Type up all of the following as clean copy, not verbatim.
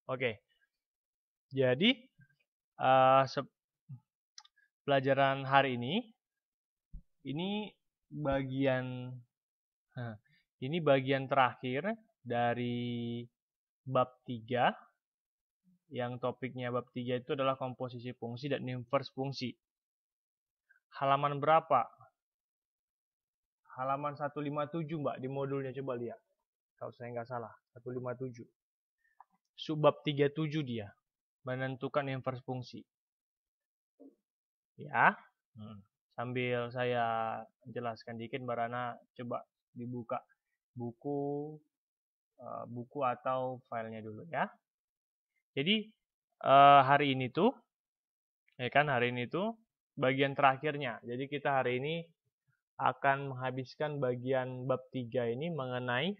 Oke, jadi pelajaran hari ini bagian ini bagian terakhir dari bab 3 yang topiknya bab 3 itu adalah komposisi fungsi dan inverse fungsi. Halaman berapa? Halaman 157 Mbak di modulnya, coba lihat. Kalau saya nggak salah, 157. Subbab 37 dia, menentukan inverse fungsi. Ya, sambil saya jelaskan dikit, Mbak Rana coba dibuka buku atau filenya dulu ya. Jadi hari ini tuh, hari ini tuh bagian terakhirnya. Jadi kita hari ini akan menghabiskan bagian bab 3 ini mengenai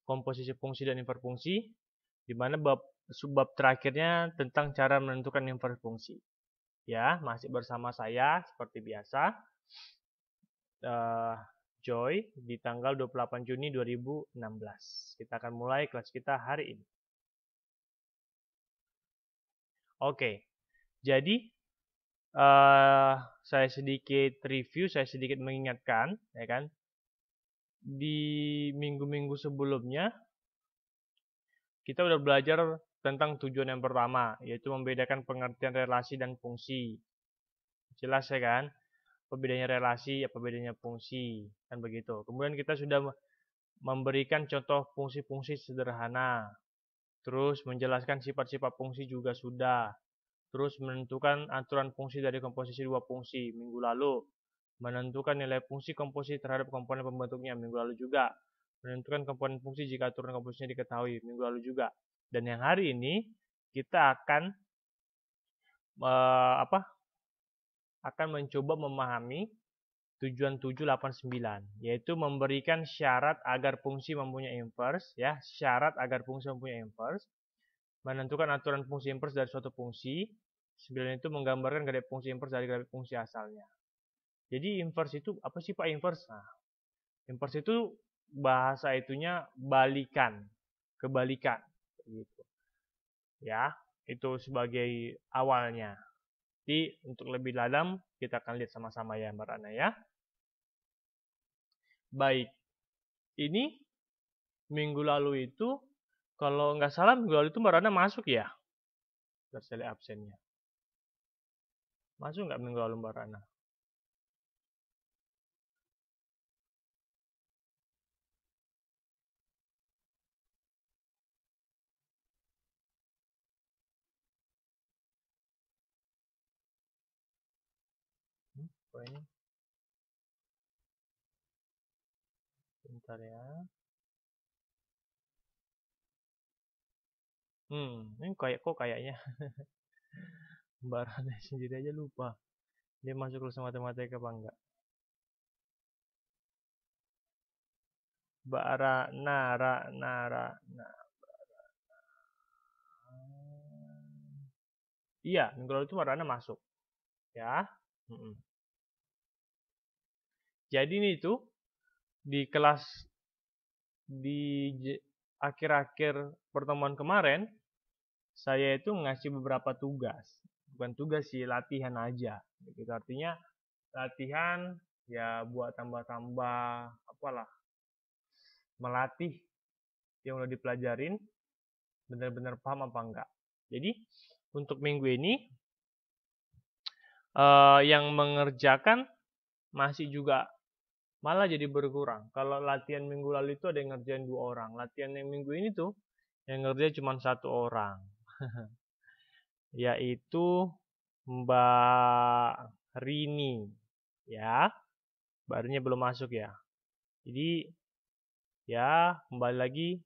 komposisi fungsi dan inverse fungsi, di mana subbab terakhirnya tentang cara menentukan inverse fungsi. Ya, masih bersama saya seperti biasa, Joy, di tanggal 28 Juni 2016. Kita akan mulai kelas kita hari ini. Oke, jadi saya sedikit review, saya sedikit mengingatkan, ya kan? Di minggu-minggu sebelumnya kita udah belajar tentang tujuan yang pertama, yaitu membedakan pengertian relasi dan fungsi. Jelas ya kan? Apa bedanya relasi, apa bedanya fungsi, kan begitu. Kemudian kita sudah memberikan contoh fungsi-fungsi sederhana. Terus menjelaskan sifat-sifat fungsi juga sudah. Terus menentukan aturan fungsi dari komposisi dua fungsi minggu lalu. Menentukan nilai fungsi komposisi terhadap komponen pembentuknya minggu lalu juga. Menentukan komponen fungsi jika aturan komposisinya diketahui minggu lalu juga. Dan yang hari ini kita akan mencoba memahami tujuan 789, yaitu memberikan syarat agar fungsi mempunyai inverse, ya, syarat agar fungsi mempunyai inverse, menentukan aturan fungsi inverse dari suatu fungsi, 9 itu menggambarkan grafik fungsi inverse dari grafik fungsi asalnya. Jadi inverse itu apa sih Pak inverse? Nah, inverse itu bahasa itunya balikan, kebalikan, gitu. Ya, itu sebagai awalnya. Jadi untuk lebih dalam kita akan lihat sama-sama ya Mbak Rana ya. Baik, ini minggu lalu itu, kalau nggak salah minggu lalu itu Mbak Rana masuk ya? Saya lihat absennya. Masuk nggak minggu lalu Mbak Rana? Ini bentar ya. Ini kayaknya Mbak Rana sendiri aja lupa. Dia masuk kelas matematika apa enggak? Mbak Rana. Iya, minggu lalu itu Mbak Rana masuk. Ya. Jadi nih tuh di kelas di akhir-akhir pertemuan kemarin saya itu ngasih beberapa tugas. Bukan tugas sih, latihan aja. Gitu. Artinya latihan ya buat tambah-tambah apalah, melatih yang udah dipelajarin benar-benar paham apa enggak. Jadi untuk minggu ini yang mengerjakan masih juga malah jadi berkurang. Kalau latihan minggu lalu itu ada yang ngerjain 2 orang. Latihan yang minggu ini tuh yang ngerjain cuma 1 orang. Yaitu Mbak Rini. Ya, Mbak Rini belum masuk ya. Jadi ya kembali lagi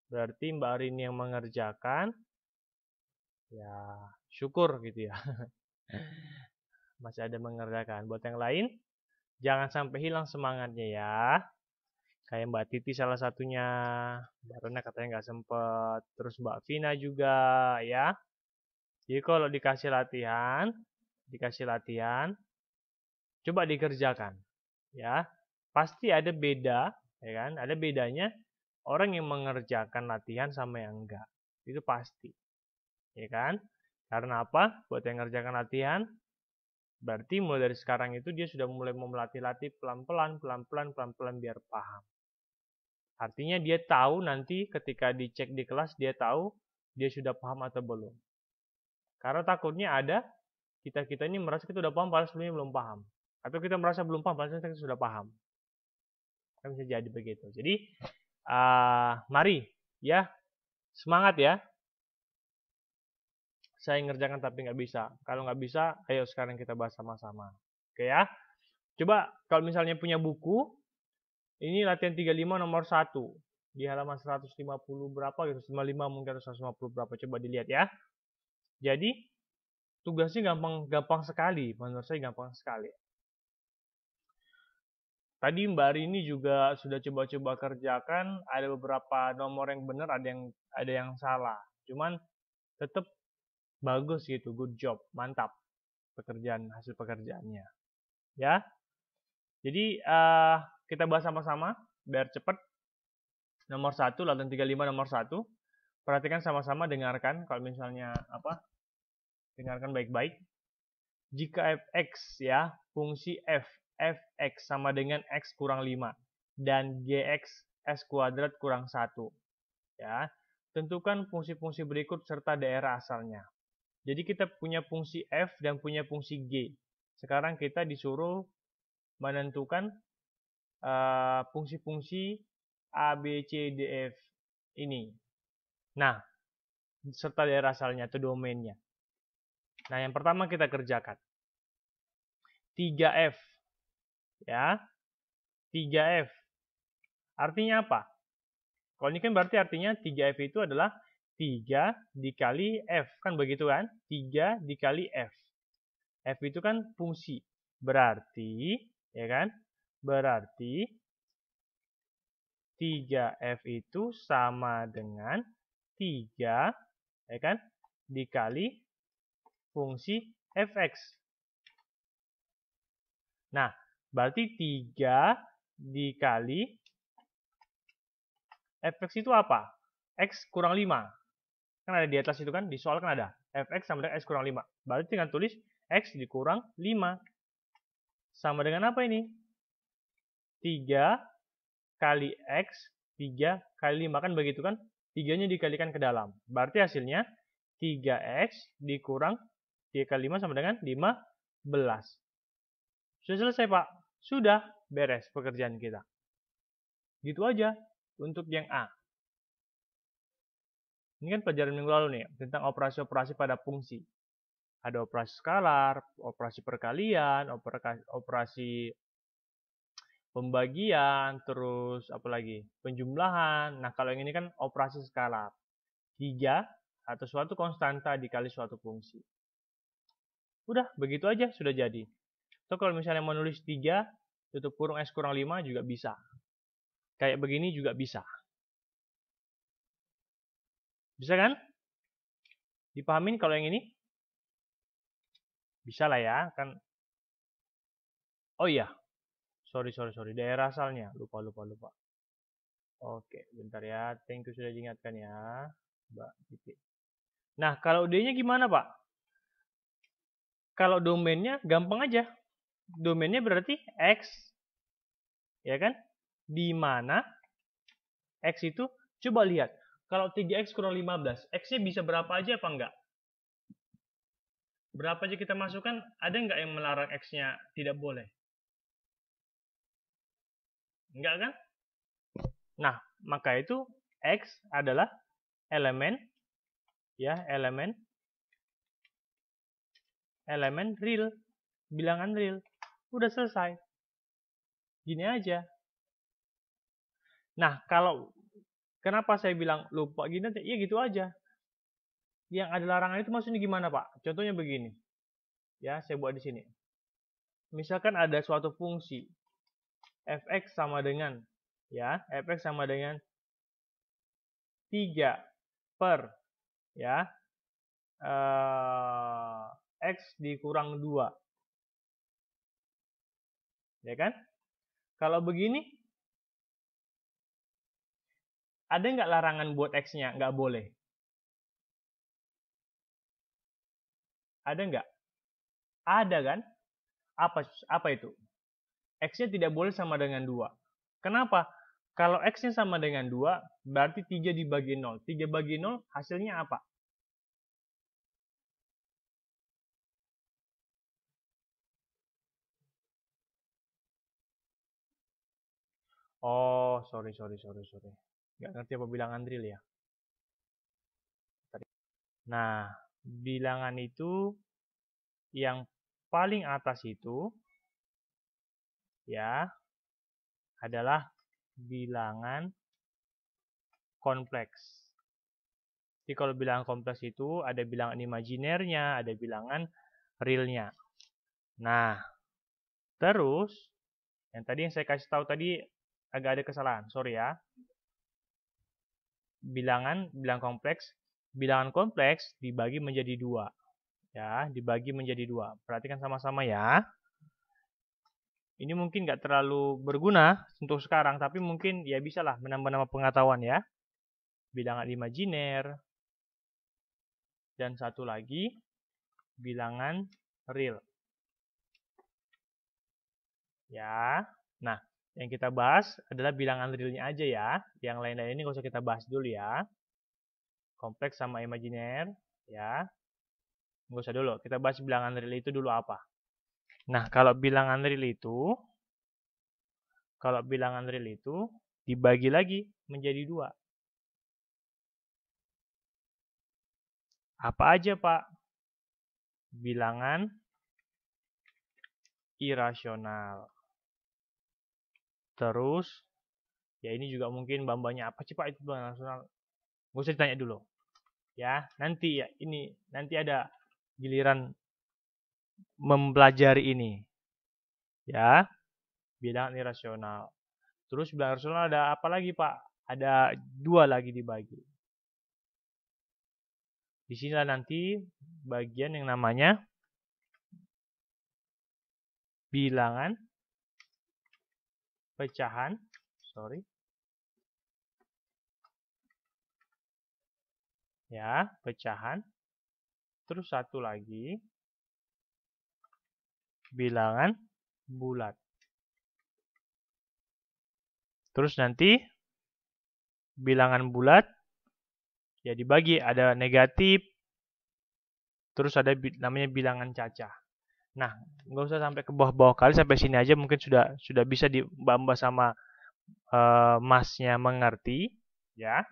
berarti Mbak Rini yang mengerjakan. Ya syukur gitu ya. Masih ada mengerjakan. Buat yang lain jangan sampai hilang semangatnya ya. Kayak Mbak Titi salah satunya, Mbak Rena katanya nggak sempet, terus Mbak Vina juga ya. Jadi kalau dikasih latihan, coba dikerjakan ya. Pasti ada beda, ya kan? Ada bedanya orang yang mengerjakan latihan sama yang enggak. Itu pasti. Ya kan? Karena apa? Buat yang ngerjakan latihan, berarti mulai dari sekarang itu dia sudah mulai mau melatih-latih pelan-pelan biar paham. Artinya dia tahu nanti ketika dicek di kelas, dia tahu dia sudah paham atau belum. Karena takutnya ada, kita ini merasa kita udah paham, padahal sebelumnya belum paham. Atau kita merasa belum paham, padahal kita sudah paham. Kan bisa jadi begitu. Jadi, mari ya, semangat ya. Saya ngerjakan tapi nggak bisa. Kalau nggak bisa, ayo sekarang kita bahas sama-sama. Oke ya. Coba kalau misalnya punya buku, ini latihan 35 nomor 1. Di halaman 150 berapa gitu, 155 mungkin atau 150 berapa. Coba dilihat ya. Jadi, tugasnya gampang sekali. Menurut saya gampang sekali. Tadi Mbak Rini juga sudah coba-coba kerjakan, ada beberapa nomor yang benar, ada yang salah. Cuman tetap bagus gitu, good job, mantap hasil pekerjaannya. Ya. Jadi kita bahas sama-sama biar cepat. Nomor 1, latihan 35 nomor 1. Perhatikan sama-sama, dengarkan kalau misalnya dengarkan baik-baik. Jika fx ya, fungsi fx sama dengan x kurang 5 dan gx s kuadrat kurang 1. Ya. Tentukan fungsi-fungsi berikut serta daerah asalnya. Jadi kita punya fungsi f dan punya fungsi g. Sekarang kita disuruh menentukan fungsi-fungsi a, b, c, d, f ini. Nah, serta daerah asalnya atau domainnya. Nah, yang pertama kita kerjakan. 3f. Ya. 3f. Artinya apa? Kalau ini kan berarti artinya 3f itu adalah 3 dikali f. Kan begitu kan? 3 dikali f. F itu kan fungsi. Berarti, ya kan? Berarti 3f itu sama dengan 3, ya kan? Dikali fungsi fx. Nah, berarti 3 dikali fx itu apa? X kurang 5. Kan ada di atas itu kan, di soal kan ada. Fx sama dengan X kurang 5. Berarti tinggal tulis X dikurang 5. Sama dengan apa ini? 3 kali X, 3 kali 5. Kan begitu kan? 3-nya dikalikan ke dalam. Berarti hasilnya 3X dikurang 3 kali 5 sama dengan 15. Sudah selesai Pak? Sudah beres pekerjaan kita. Gitu aja untuk yang A. Ini kan pelajaran minggu lalu nih, tentang operasi-operasi pada fungsi. Ada operasi skalar, operasi perkalian, operasi pembagian, terus apa lagi? Penjumlahan. Nah, kalau yang ini kan operasi skalar. 3 atau suatu konstanta dikali suatu fungsi. Udah, begitu aja sudah jadi. Atau kalau misalnya mau nulis 3, tutup kurung S kurang 5 juga bisa. Kayak begini juga bisa. Bisa kan? Dipahamin kalau yang ini? Bisa lah ya, kan. Oh iya. Sorry. Daerah asalnya. Lupa. Oke, bentar ya. Thank you sudah diingatkan ya, Mbak Titi. Nah, kalau D-nya gimana, Pak? Kalau domainnya gampang aja. Domainnya berarti X. Ya kan? Di mana X itu, coba lihat. Kalau 3X kurang 15, X-nya bisa berapa aja apa enggak? Berapa aja kita masukkan, ada enggak yang melarang X-nya tidak boleh? Enggak kan? Nah, maka itu X adalah elemen real, bilangan real. Udah selesai. Gini aja. Nah, kalau kenapa saya bilang lupa gini aja? Iya gitu aja. Yang ada larangan itu maksudnya gimana, Pak? Contohnya begini. Ya, saya buat di sini. Misalkan ada suatu fungsi fx sama dengan fx sama dengan 3 per x dikurang 2. Ya kan? Kalau begini, ada nggak larangan buat x-nya? Nggak boleh. Ada nggak? Ada kan? Apa itu? X-nya tidak boleh sama dengan 2. Kenapa? Kalau X-nya sama dengan 2, berarti 3 dibagi 0. 3 bagi 0 hasilnya apa? Oh, sorry. Nggak ngerti apa bilangan drill ya. Nah, bilangan itu yang paling atas itu ya adalah bilangan kompleks. Jadi kalau bilangan kompleks itu ada bilangan imajinernya, ada bilangan realnya. Nah, terus yang tadi yang saya kasih tahu tadi agak ada kesalahan, sorry ya. Bilangan kompleks dibagi menjadi 2. Ya, dibagi menjadi 2. Perhatikan sama-sama ya. Ini mungkin nggak terlalu berguna untuk sekarang, tapi mungkin ya bisalah menambah-nambah pengetahuan ya. Bilangan imajiner, dan satu lagi bilangan real. Ya, nah yang kita bahas adalah bilangan realnya aja ya. Yang lain-lain ini nggak usah kita bahas dulu ya. Kompleks sama imajiner, ya. Nggak usah dulu, kita bahas bilangan real itu dulu apa. Nah, kalau bilangan real itu dibagi lagi menjadi 2. Apa aja, Pak? Bilangan irasional. Terus, ya ini juga mungkin bambanya apa sih, Pak, itu bilangan irasional? Nggak usah ditanya dulu. Ya, nanti ada giliran mempelajari ini. Ya, bilangan irasional. Terus bilangan irasional ada apa lagi, Pak? Ada 2 lagi dibagi. Di sinilah nanti bagian yang namanya bilangan pecahan, ya, pecahan. Terus satu lagi bilangan bulat. Terus nanti bilangan bulat ya dibagi, ada negatif, terus ada namanya bilangan cacah. Nah, nggak usah sampai ke bawah-bawah kali, sampai sini aja mungkin sudah bisa dibamba sama masnya mengerti, ya.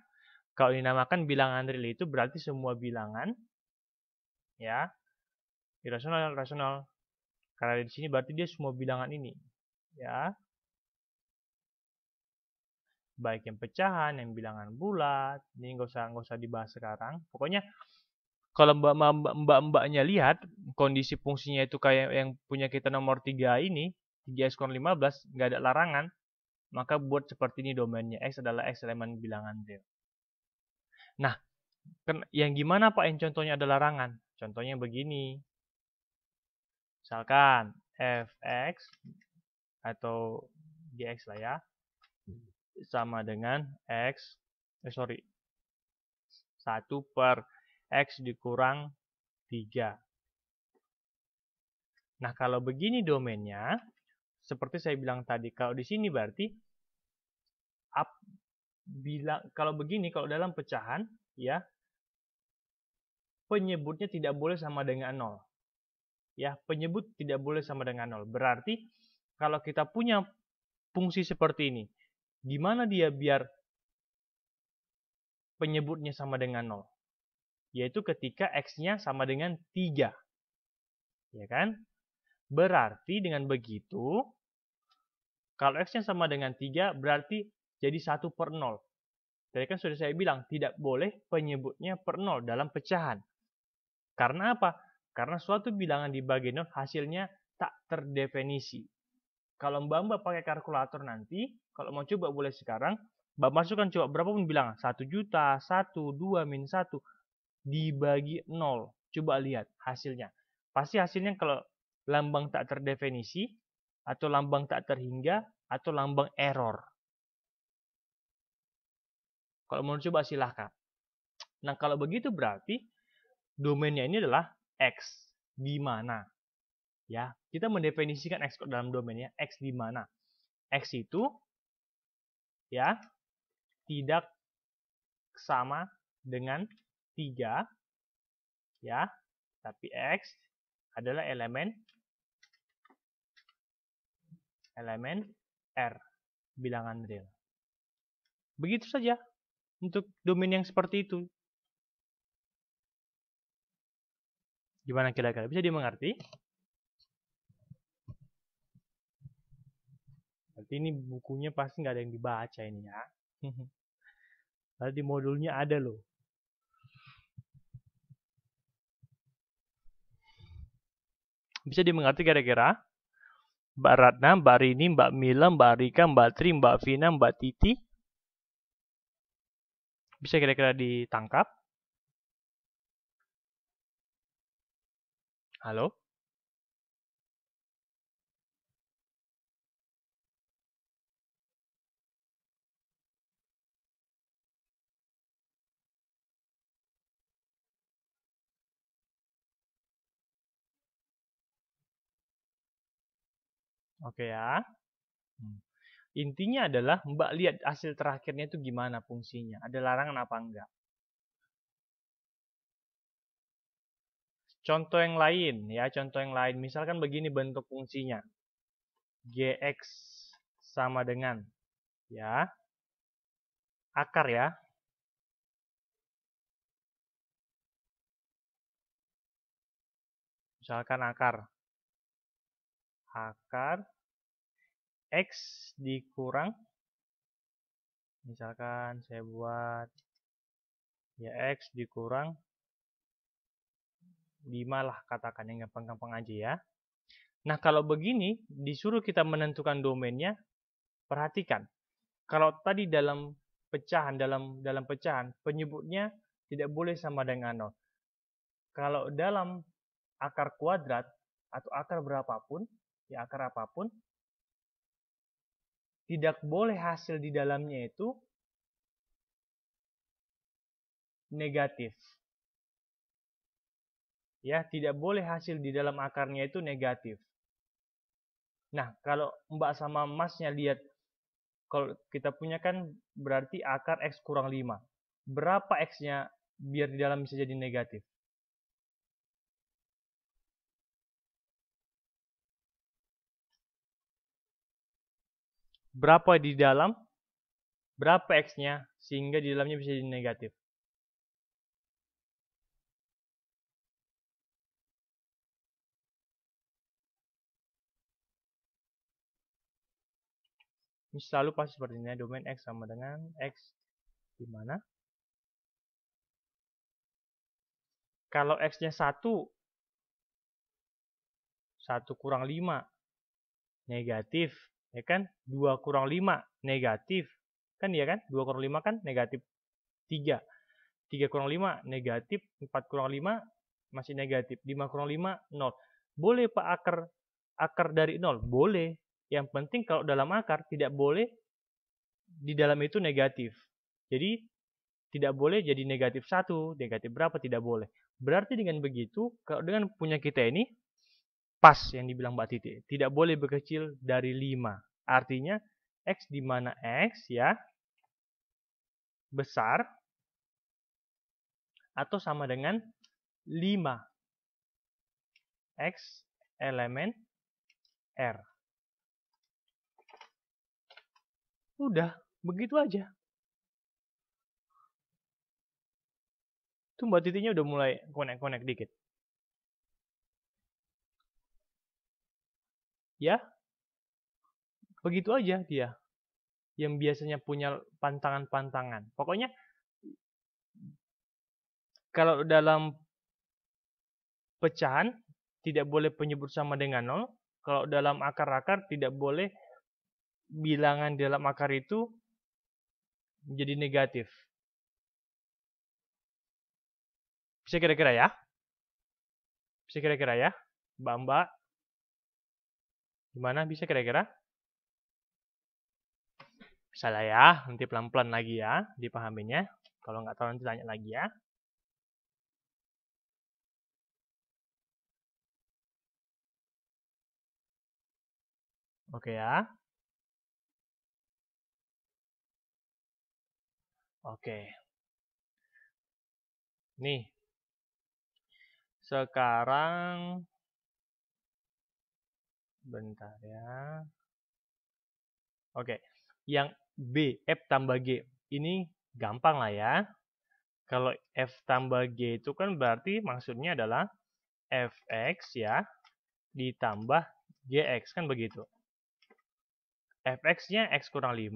Kalau dinamakan bilangan real itu berarti semua bilangan, ya, irasional, rasional. Karena di sini berarti dia semua bilangan ini, ya. Baik yang pecahan, yang bilangan bulat, ini nggak usah dibahas sekarang. Pokoknya kalau mbak-mbaknya lihat kondisi fungsinya itu kayak yang punya kita nomor 3 ini, 3x-15, nggak ada larangan, maka buat seperti ini domainnya. X adalah X elemen bilangan real. Nah, yang gimana Pak yang contohnya ada larangan? Contohnya begini. Misalkan fx atau gx lah ya, sama dengan 1 per x dikurang 3. Nah, kalau begini domainnya, seperti saya bilang tadi, kalau di sini berarti kalau begini, kalau dalam pecahan, ya, penyebutnya tidak boleh sama dengan 0. Ya, penyebut tidak boleh sama dengan 0. Berarti kalau kita punya fungsi seperti ini, gimana dia biar penyebutnya sama dengan 0? Yaitu ketika x-nya sama dengan 3. Ya kan? Berarti dengan begitu, kalau x-nya sama dengan 3, berarti jadi 1 per 0. Tadi kan sudah saya bilang, tidak boleh penyebutnya per 0 dalam pecahan. Karena apa? Karena suatu bilangan dibagi 0 hasilnya tak terdefinisi. Kalau Mbak pakai kalkulator nanti, kalau mau coba boleh sekarang, Mbak masukkan coba berapapun bilangan. 1 juta, 1, 2, min 1, dibagi 0. Coba lihat hasilnya. Pasti hasilnya kalau lambang tak terdefinisi, atau lambang tak terhingga, atau lambang error. Kalau mau coba silahkan. Nah, kalau begitu berarti domainnya ini adalah X. di mana. Ya, kita mendefinisikan X dalam domainnya, X di mana. X itu ya tidak sama dengan 3 ya, tapi X adalah elemen R, bilangan real. Begitu saja untuk domain yang seperti itu. Gimana kira-kira? Bisa dimengerti? Berarti ini bukunya pasti nggak ada yang dibaca ini ya. Lalu di modulnya ada loh. Bisa dimengerti kira-kira? Mbak Ratna, Mbak Rini, Mbak Mila, Mbak Rika, Mbak Tri, Mbak Vina, Mbak Titi. Bisa kira-kira ditangkap? Halo? Oke ya. Intinya adalah Mbak lihat hasil terakhirnya itu gimana fungsinya. Ada larangan apa enggak. Contoh yang lain ya, contoh yang lain. Misalkan begini bentuk fungsinya. Gx sama dengan ya akar ya. Misalkan akar X dikurang, misalkan saya buat ya X dikurang 5 lah katakan, yang gampang-gampang aja ya. Nah kalau begini disuruh kita menentukan domainnya, perhatikan kalau tadi dalam pecahan penyebutnya tidak boleh sama dengan 0. Kalau dalam akar kuadrat atau akar berapapun ya, akar apapun, tidak boleh hasil di dalamnya itu negatif. Ya, tidak boleh hasil di dalam akarnya itu negatif. Nah, kalau Mbak sama Masnya lihat, kalau kita punya kan berarti akar X kurang 5. Berapa X-nya biar di dalam bisa jadi negatif? Berapa di dalam? Berapa X-nya sehingga di dalamnya bisa jadi negatif? Ini selalu pasti seperti ini, domain X sama dengan X di mana? Kalau X-nya 1 kurang 5 negatif, ya kan? 2 kurang 5 negatif, kan ya kan? 2 kurang 5 kan negatif 3. 3 kurang 5 negatif, 4 kurang 5 masih negatif, 5 kurang 5 0. Boleh Pak akar dari 0? Boleh. Yang penting kalau dalam akar tidak boleh di dalam itu negatif. Jadi tidak boleh jadi negatif 1, negatif berapa, tidak boleh. Berarti dengan begitu, kalau dengan punya kita ini pas yang dibilang Mbak Titi, tidak boleh berkecil dari 5. Artinya X di mana X ya besar atau sama dengan 5 X elemen R. Udah, begitu aja. Tuh Mbak Titinya udah mulai connect dikit. Ya, begitu aja dia. Yang biasanya punya pantangan-pantangan. Pokoknya, kalau dalam pecahan, tidak boleh penyebut sama dengan 0. Kalau dalam akar-akar, tidak boleh bilangan dalam akar itu menjadi negatif. Bisa kira-kira ya? Bisa kira-kira ya? Mbak-mbak? Gimana? Bisa kira-kira? Bisa lah ya, nanti pelan-pelan lagi ya, dipahaminya. Kalau nggak tahu nanti tanya lagi ya. Oke ya. Oke. Nih. Sekarang bentar ya. Oke. Yang B, F tambah G. Ini gampang lah ya. Kalau F tambah G itu kan berarti maksudnya adalah Fx ya ditambah Gx kan begitu. Fx-nya X kurang 5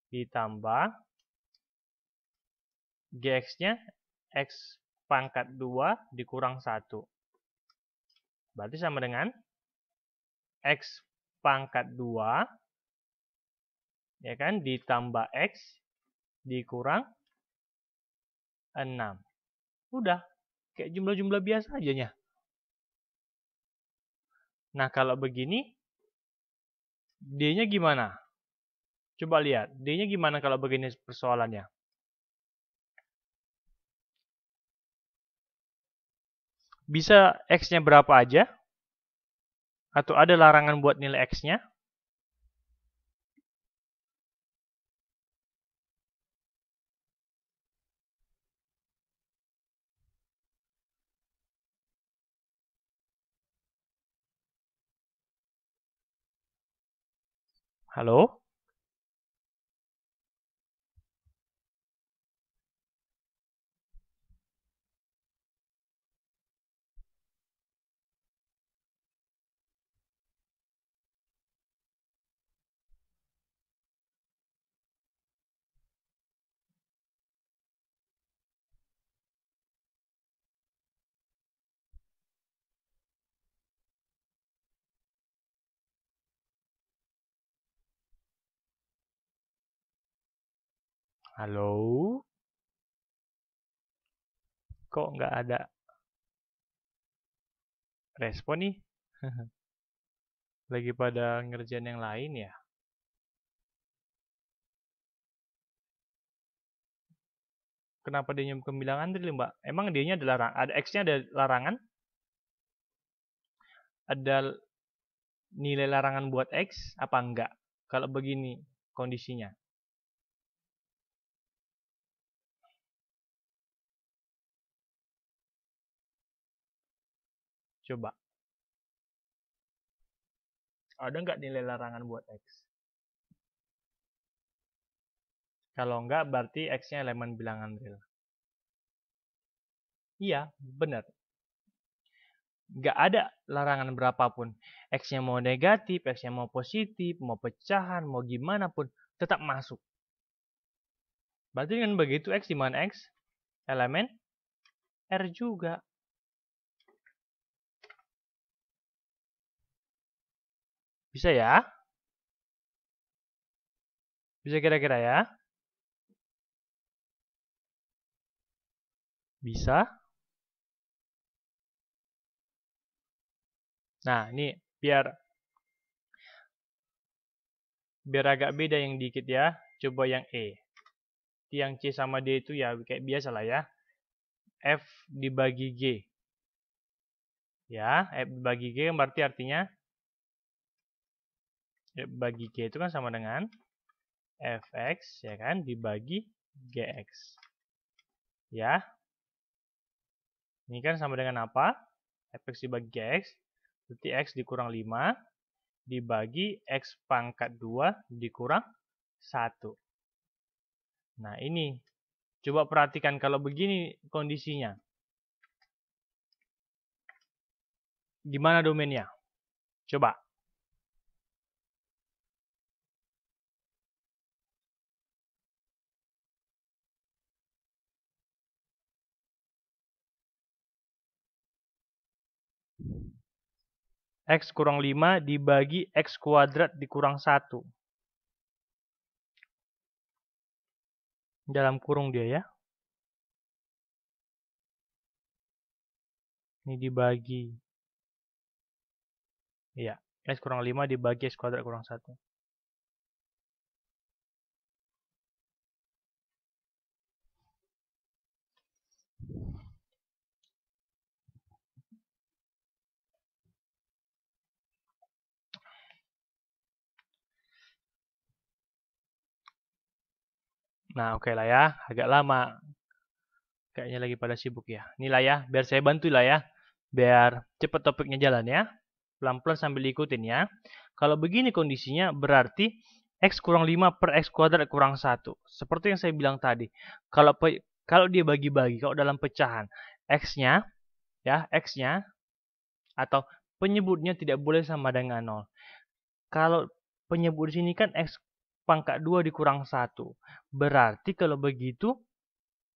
ditambah Gx-nya X pangkat 2 dikurang 1. Berarti sama dengan X pangkat 2 ya kan ditambah X dikurang 6. Udah, kayak jumlah-jumlah biasa aja. Nah, kalau begini, D-nya gimana? Coba lihat, D-nya gimana kalau begini persoalannya? Bisa X-nya berapa aja? Atau ada larangan buat nilai X-nya? Halo? Halo? Kok nggak ada respon nih? Lagi pada ngerjain yang lain ya? Kenapa dia bukan bilang Andri, Mbak? Emang dia-nya ada larangan? Ada X-nya ada larangan? Ada nilai larangan buat X? Apa enggak? Kalau begini kondisinya. Coba. Ada nggak nilai larangan buat X? Kalau enggak, berarti X-nya elemen bilangan real. Iya, benar. Nggak ada larangan berapapun. X-nya mau negatif, X-nya mau positif, mau pecahan, mau gimana pun, tetap masuk. Berarti dengan begitu X di mana X? Elemen R juga. Bisa ya? Bisa kira-kira ya? Bisa. Nah, ini biar agak beda yang dikit ya. Coba yang E. Yang C sama D itu ya kayak biasa lah ya. F dibagi G. Ya, F dibagi G berarti artinya F bagi G itu kan sama dengan Fx ya kan dibagi Gx. Ya. Ini kan sama dengan apa? Fx dibagi Gx. Berarti X dikurang 5 dibagi X pangkat 2 dikurang 1. Nah ini. Coba perhatikan kalau begini kondisinya. Gimana domainnya? Coba. X kurang 5 dibagi X kuadrat dikurang 1. Dalam kurung dia ya. Ini dibagi. Iya. X kurang 5 dibagi X kuadrat kurang 1. Nah, oke lah ya. Agak lama. Kayaknya lagi pada sibuk ya. Inilah ya, biar saya bantu lah ya. Biar cepet topiknya jalan ya. Pelan-pelan sambil ikutin ya. Kalau begini kondisinya berarti X kurang 5 per X kuadrat kurang 1. Seperti yang saya bilang tadi. Kalau dia bagi-bagi, kalau dalam pecahan, X-nya, ya, X-nya, atau penyebutnya tidak boleh sama dengan 0. Kalau penyebut di sini kan X pangkat 2 dikurang 1. Berarti kalau begitu,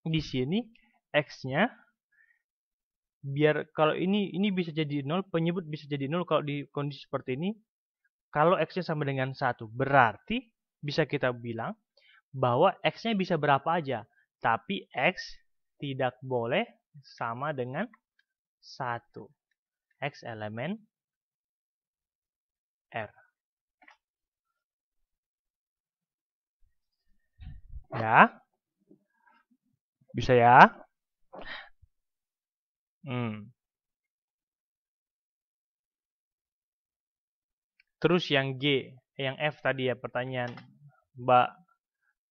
di sini X-nya, biar kalau ini bisa jadi 0, penyebut bisa jadi 0 kalau di kondisi seperti ini. Kalau X-nya sama dengan 1, berarti bisa kita bilang bahwa X-nya bisa berapa aja. Tapi X tidak boleh sama dengan 1. X elemen R. Ya. Bisa ya? Terus yang G, yang F tadi ya pertanyaan Mbak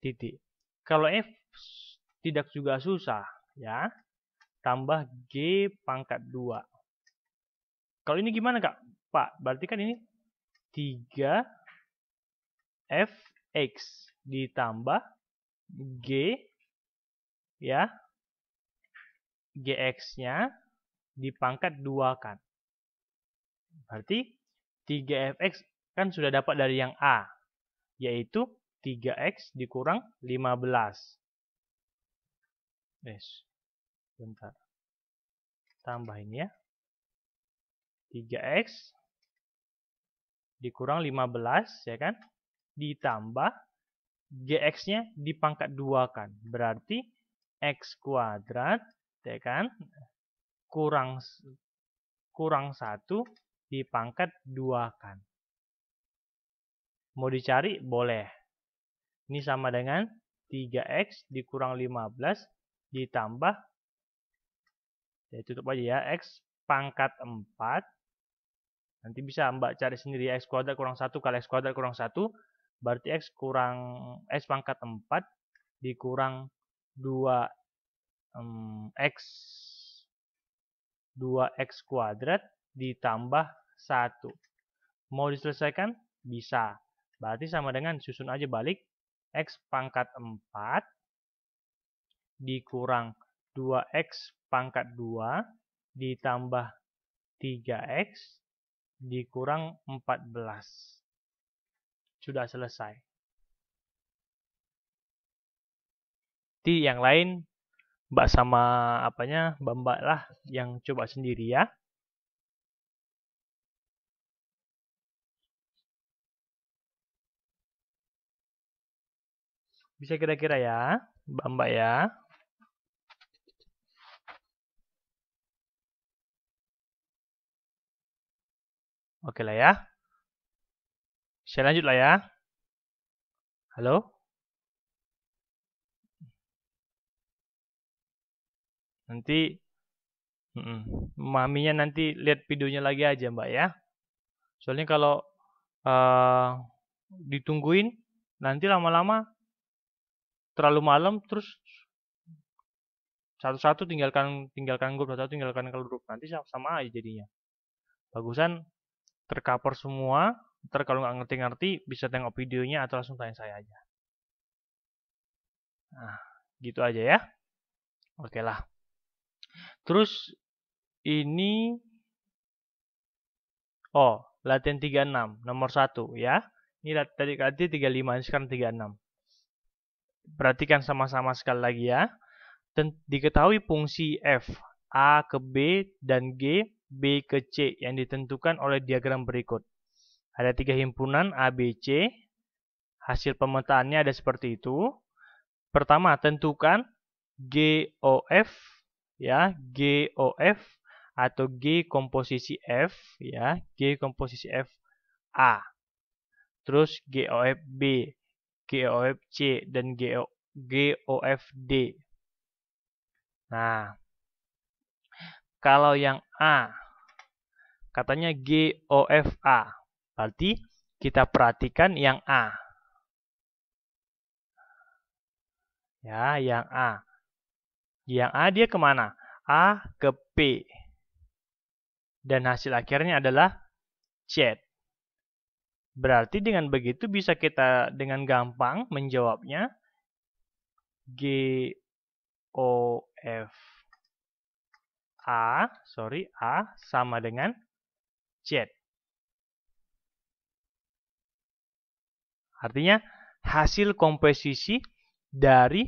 Titi. Kalau F tidak juga susah ya. Tambah G pangkat 2. Kalau ini gimana Kak? Pak, berarti kan ini 3 Fx ditambah G ya. Gx-nya dipangkat 2 kan. Berarti 3Fx kan sudah dapat dari yang A, yaitu 3X dikurang 15. Yes. Bentar. Tambah ini ya. 3X dikurang 15, ya kan? Ditambah Gx-nya dipangkat 2 kan. Berarti X kuadrat, ya kan? Kurang 1 dipangkat 2 kan. Mau dicari? Boleh. Ini sama dengan 3X dikurang 15 ditambah, ya tutup aja ya, X pangkat 4. Nanti bisa Mbak cari sendiri ya, X kuadrat kurang 1 kali X kuadrat kurang 1. Berarti X pangkat 4 dikurang 2X kuadrat ditambah 1. Mau diselesaikan? Bisa. Berarti sama dengan susun aja balik. X pangkat 4 dikurang 2X pangkat 2 ditambah 3X dikurang 14. Sudah selesai. Nanti yang lain Mbak sama Mbak lah yang coba sendiri ya. Bisa kira-kira ya, Mbak ya. Oke lah ya. Saya lanjut lah ya. Halo? Nanti maminya nanti lihat videonya lagi aja Mbak ya. Soalnya kalau ditungguin nanti lama-lama terlalu malam terus satu-satu tinggalkan grup, satu-satu tinggalkan grup. Nanti sama aja jadinya. Bagusan tercover semua. Ntar kalau nggak ngerti-ngerti bisa tengok videonya atau langsung tanya saya aja. Nah, gitu aja ya. Oke lah. Terus ini latihan 36 nomor 1 ya. Ini tadi 35, sekarang 36. Perhatikan sama-sama sekali lagi ya. Diketahui fungsi f a ke b dan g b ke c yang ditentukan oleh diagram berikut. Ada 3 himpunan A, B, C. Hasil pemetaannya ada seperti itu. Pertama, tentukan GOF ya, GOF atau G komposisi F ya, G komposisi F A. Terus GOF B, GOF C dan GOF D. Nah, kalau yang A katanya GOF A. Berarti kita perhatikan yang A. Ya, yang A. Yang A dia kemana? A ke P. Dan hasil akhirnya adalah Z. Berarti dengan begitu bisa kita dengan gampang menjawabnya GOF A sama dengan Z. Artinya hasil komposisi dari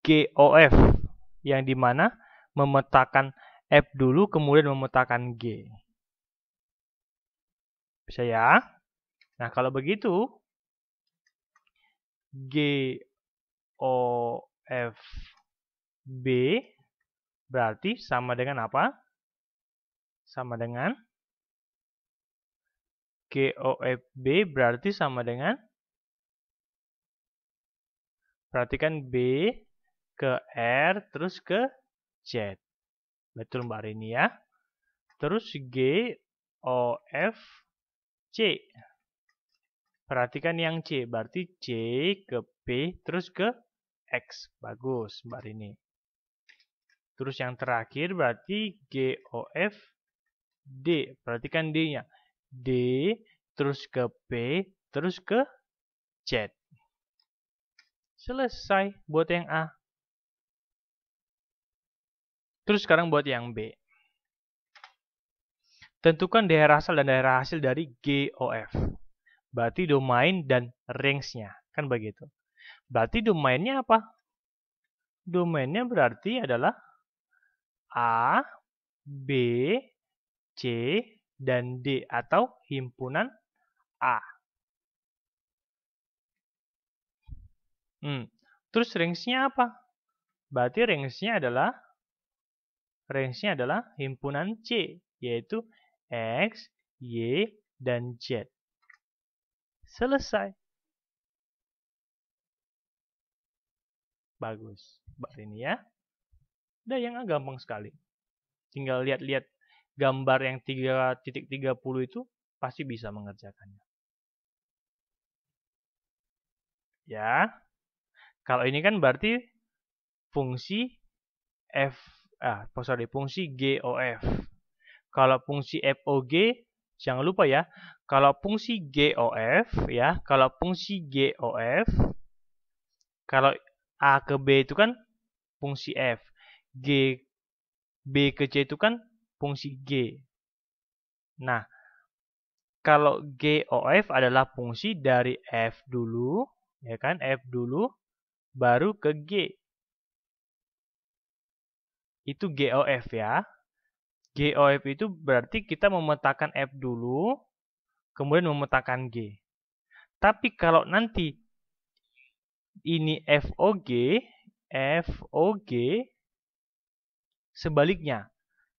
GOF yang dimana memetakan F dulu kemudian memetakan G. Bisa ya? Nah kalau begitu GOF B berarti sama dengan apa? Sama dengan GOF B berarti sama dengan, perhatikan B ke R terus ke Z. Betul Mbak Rini ya. Terus GOF C. Perhatikan yang C, berarti C ke P terus ke X. Bagus Mbak Rini. Terus yang terakhir berarti GOF D. Perhatikan D-nya. D terus ke P terus ke Z. Selesai buat yang A. Terus sekarang buat yang B. Tentukan daerah asal dan daerah hasil dari GOF. Berarti domain dan range-nya. Kan begitu. Berarti domainnya apa? Domainnya berarti adalah A, B, C, dan D. Atau himpunan A. Terus range-nya apa? Berarti range-nya adalah himpunan C, yaitu X, Y, dan Z. Selesai. Bagus. Mbak Rini ya. Udah yang gampang sekali. Tinggal lihat-lihat gambar yang 3.30 itu pasti bisa mengerjakannya. Ya. Kalau ini kan berarti fungsi fungsi GOF. Kalau fungsi FOG jangan lupa ya. Kalau fungsi GOF kalau A ke B itu kan fungsi F. B ke C itu kan fungsi G. Nah, kalau GOF adalah fungsi dari F dulu, ya kan? F dulu baru ke G. Itu GOF ya. GOF itu berarti kita memetakan F dulu, kemudian memetakan G. Tapi kalau nanti ini FOG sebaliknya.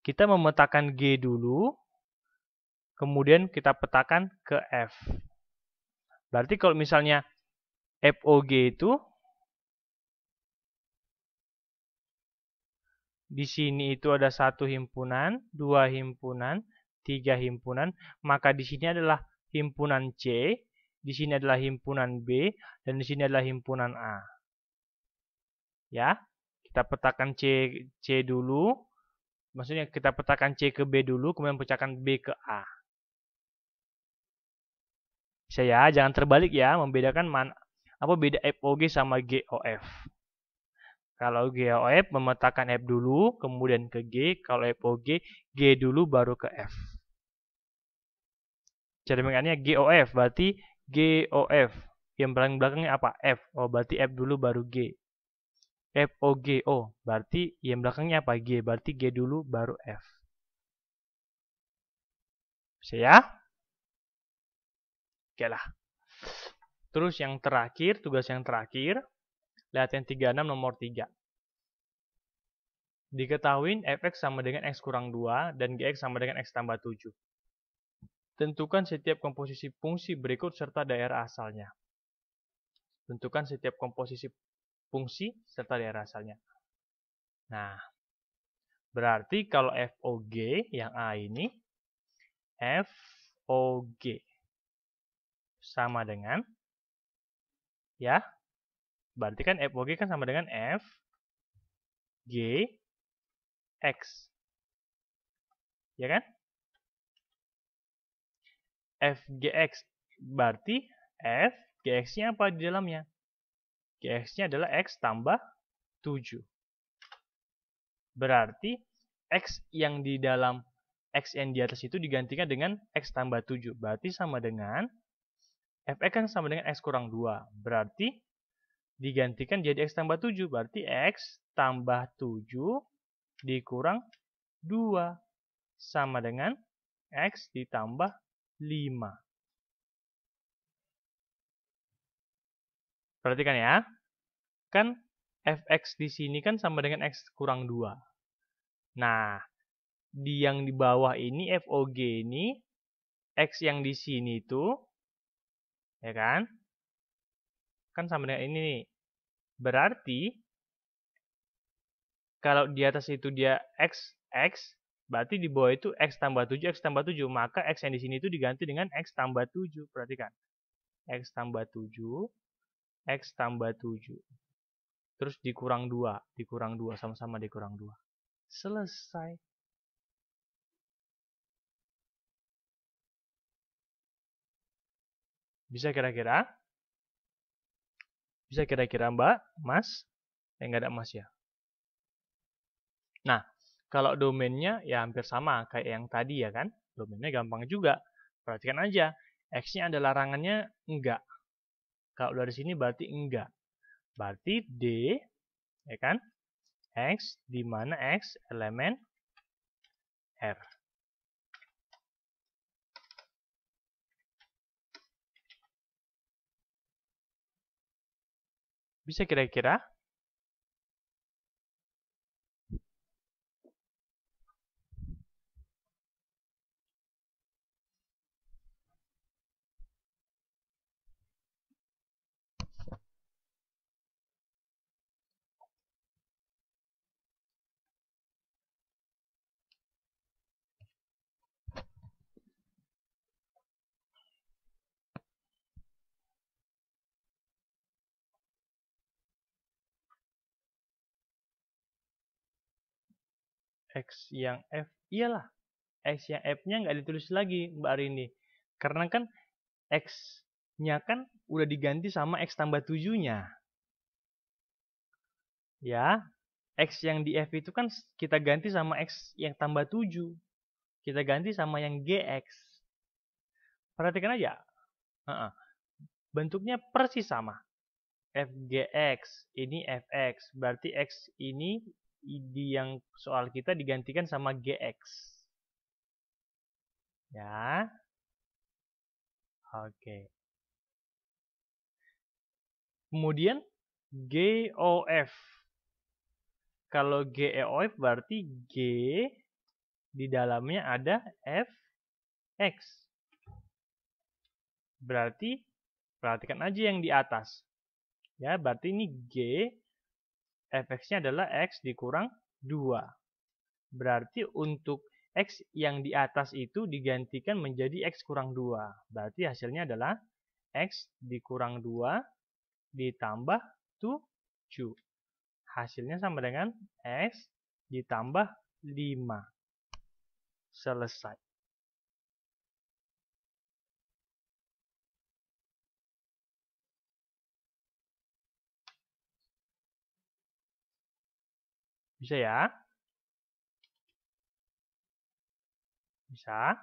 Kita memetakan G dulu, kemudian kita petakan ke F. Berarti kalau misalnya FOG itu di sini itu ada 1 himpunan, 2 himpunan, 3 himpunan, maka di sini adalah himpunan C, di sini adalah himpunan B, dan di sini adalah himpunan A. Ya, kita petakan C dulu, maksudnya kita petakan C ke B dulu, kemudian pecahkan B ke A. Bisa ya, jangan terbalik ya, membedakan apa beda FOG sama GOF. Kalau GOF memetakan F dulu, kemudian ke G. Kalau FOG, G dulu baru ke F. Cara mengingatnya GOF, berarti GOF. Yang belakangnya apa? F. Oh, berarti F dulu baru G. FOG, oh, berarti yang belakangnya apa? G, berarti G dulu baru F. Bisa ya? Oke lah. Terus yang terakhir, tugas yang terakhir, lihat yang 36 nomor 3. Diketahui fx sama dengan x kurang 2 dan gx sama dengan x tambah 7. Tentukan setiap komposisi fungsi berikut serta daerah asalnya. Tentukan setiap komposisi fungsi serta daerah asalnya. Nah, berarti kalau FOG yang A ini, FOG sama dengan, ya, Berarti kan FOG kan sama dengan F, G, X. Ya kan? FGX. Berarti F, GX-nya apa di dalamnya? GX-nya adalah X tambah 7. Berarti X yang di dalam X yang di atas itu digantikan dengan X tambah 7. Berarti sama dengan Fx kan sama dengan X kurang 2. Berarti digantikan jadi X tambah 7. Berarti X tambah 7 dikurang 2. Sama dengan X ditambah 5. Perhatikan ya. Kan Fx di sini kan sama dengan X kurang 2. Nah, yang di bawah ini FOG ini X yang di sini itu ya kan? Kan sama dengan ini nih. Berarti kalau di atas itu dia X, berarti di bawah itu X tambah 7, X tambah 7. Maka X yang di sini itu diganti dengan X tambah 7. Perhatikan. X tambah 7, X tambah 7. Terus dikurang 2, sama-sama dikurang 2. Selesai. Bisa kira-kira? Bisa kira-kira Mbak, Mas? Nggak ada Mas ya. Nah, kalau domainnya ya hampir sama kayak yang tadi ya kan. Domainnya gampang juga. Perhatikan aja. X-nya ada larangannya enggak. Kalau dari sini berarti enggak. Berarti D, ya kan? X, di mana X elemen R. Bisa kira-kira? X yang F, iyalah. X yang F-nya nggak ditulis lagi Mbak Arini. Karena kan X-nya kan udah diganti sama X tambah 7-nya. Ya, X yang di F itu kan kita ganti sama X yang tambah 7. Kita ganti sama yang GX. Perhatikan aja. Bentuknya persis sama. FGX, ini FX. Berarti X ini di yang soal kita digantikan sama GX. Ya. Oke. Kemudian GOF. Kalau GOF berarti G di dalamnya ada FX. Berarti perhatikan aja yang di atas. Ya, berarti ini G, Fx-nya adalah X dikurang 2. Berarti untuk X yang di atas itu digantikan menjadi X kurang 2. Berarti hasilnya adalah X dikurang 2 ditambah 7. Hasilnya sama dengan X ditambah 5. Selesai. Bisa ya? Bisa.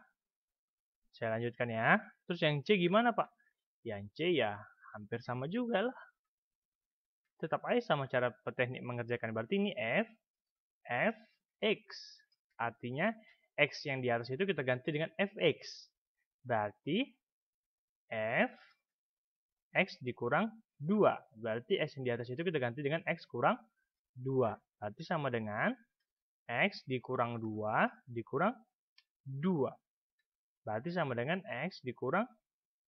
Saya lanjutkan ya. Terus yang C gimana Pak? Yang C ya hampir sama juga lah. Tetap aja sama cara teknik mengerjakan. Berarti ini F, X. Artinya X yang di atas itu kita ganti dengan Fx. Berarti F, X dikurang 2. Berarti X yang di atas itu kita ganti dengan X kurang 2. Berarti sama dengan X dikurang 2 dikurang 2. Berarti sama dengan X dikurang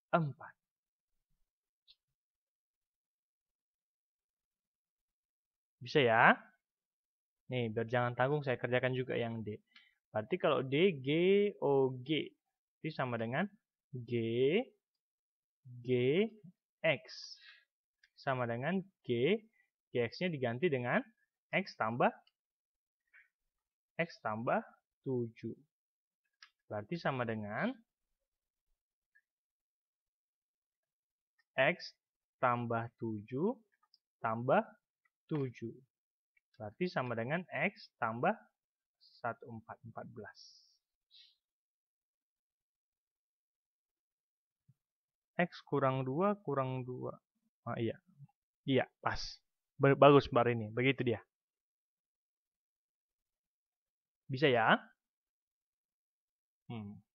4. Bisa ya? Nih, biar jangan tanggung saya kerjakan juga yang D. Berarti kalau D, G, O, G. Itu sama dengan G, G, X. sama dengan G, Gx-nya diganti dengan X tambah 7. Berarti sama dengan X tambah 7 tambah 7. Berarti sama dengan X tambah 14. X kurang 2 kurang 2. Oh iya. Iya, pas. Bagus bar ini. Begitu dia. Bisa ya?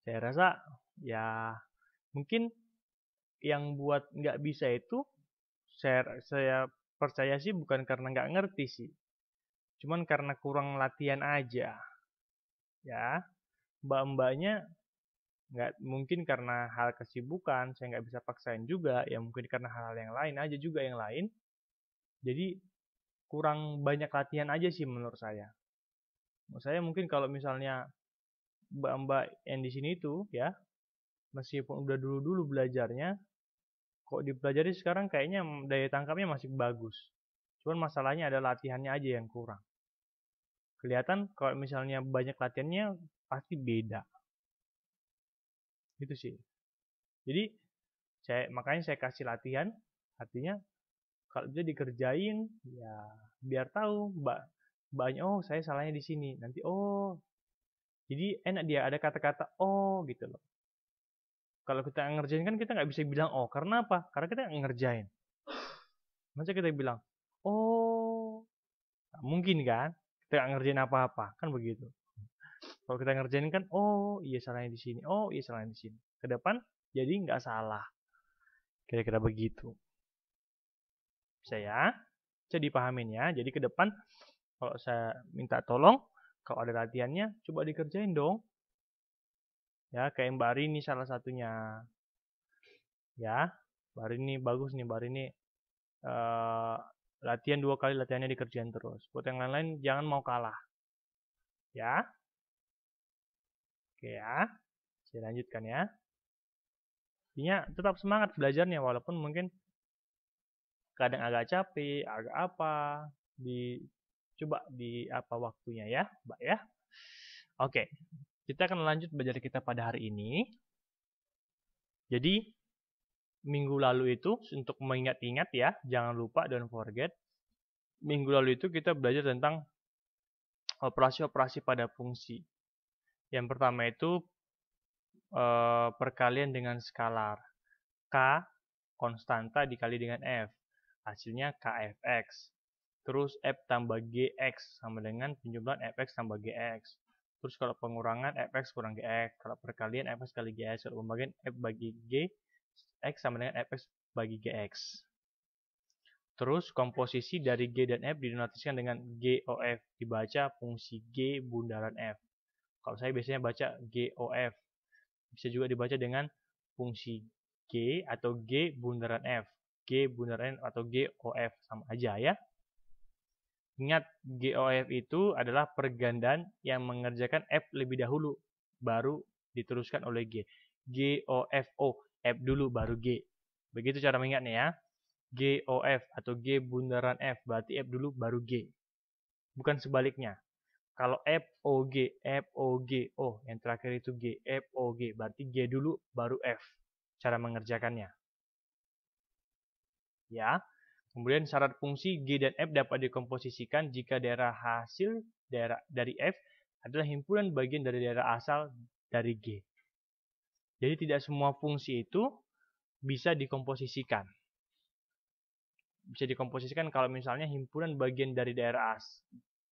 Saya rasa ya mungkin yang buat nggak bisa itu saya percaya sih bukan karena nggak ngerti sih. Cuman karena kurang latihan aja. Ya, mbak-mbaknya nggak mungkin karena hal kesibukan, saya nggak bisa paksain juga. Ya mungkin karena hal-hal yang lain aja juga yang lain. Jadi kurang banyak latihan aja sih menurut saya. Menurut saya mungkin kalau misalnya mbak-mbak yang di sini itu ya, meskipun udah dulu-dulu belajarnya, kok dipelajari sekarang kayaknya daya tangkapnya masih bagus. Cuman masalahnya ada latihannya aja yang kurang. Kelihatan kalau misalnya banyak latihannya pasti beda. Gitu sih. Jadi makanya saya kasih latihan, artinya kalau dia dikerjain ya biar tahu mbaknya, oh saya salahnya di sini. Nanti oh. Jadi enak dia ada kata-kata oh gitu loh. Kalau kita ngerjain kan kita nggak bisa bilang oh, karena apa? Karena kita ngerjain. Masa kita bilang oh, nah, mungkin kan kita nggak ngerjain apa-apa, kan begitu. Kalau kita ngerjain kan oh iya salahnya di sini, oh iya salahnya di sini. Ke depan jadi nggak salah. Kira-kira begitu. Bisa ya? Bisa dipahamin ya. Jadi ke depan kalau saya minta tolong, kalau ada latihannya coba dikerjain dong. Ya, kayak Mbak Rini salah satunya. Ya, Mbak Rini bagus nih, Mbak Rini latihan 2 kali, latihannya dikerjain terus. Buat yang lain-lain jangan mau kalah. Ya. Oke ya. Saya lanjutkan ya. Intinya tetap semangat belajarnya walaupun mungkin kadang agak capek, agak apa, coba di apa waktunya ya, Mbak ya. Oke. Kita akan lanjut belajar kita pada hari ini. Jadi minggu lalu itu untuk mengingat-ingat ya, jangan lupa, don't forget. Minggu lalu itu kita belajar tentang operasi-operasi pada fungsi. Yang pertama itu perkalian dengan skalar. K konstanta dikali dengan F. Hasilnya KFX. Terus F tambah GX sama dengan penjumlahan Fx tambah GX. Terus kalau pengurangan Fx kurang Gx. Kalau perkalian Fx kali Gx. Kalau pembagian F bagi G, X sama dengan Fx bagi Gx. Terus komposisi dari G dan F dinotiskan dengan GOF. Dibaca fungsi G bundaran F. Kalau saya biasanya baca GOF. Bisa juga dibaca dengan fungsi G atau G bundaran F. G bundaran F atau GOF. Sama aja ya. Ingat, GOF itu adalah pergandaan yang mengerjakan F lebih dahulu, baru diteruskan oleh G. GOFO, F dulu baru G. Begitu cara mengingatnya ya. GOF atau G bundaran F, berarti F dulu baru G. Bukan sebaliknya. Kalau FOG, FOG, oh yang terakhir itu G, FOG, berarti G dulu baru F. Cara mengerjakannya. Ya. Kemudian syarat fungsi G dan F dapat dikomposisikan jika daerah hasil dari F adalah himpunan bagian dari daerah asal dari G. Jadi tidak semua fungsi itu bisa dikomposisikan. Bisa dikomposisikan kalau misalnya himpunan bagian dari daerah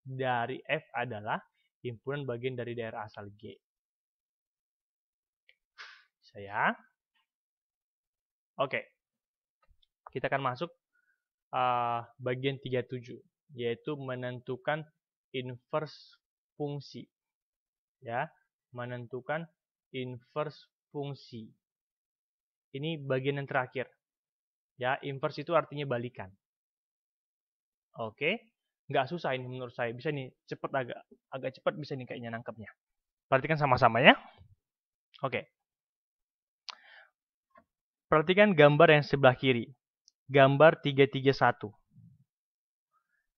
dari F adalah himpunan bagian dari daerah asal G. Saya. Oke. Kita akan masuk bagian 37, yaitu menentukan inverse fungsi. Ya, menentukan inverse fungsi. Ini bagian yang terakhir. Ya, inverse itu artinya balikan. Oke, nggak susah ini menurut saya. Bisa nih, agak cepat bisa nih kayaknya nangkepnya. Perhatikan sama-sama ya. Oke. Perhatikan gambar yang sebelah kiri. gambar 331.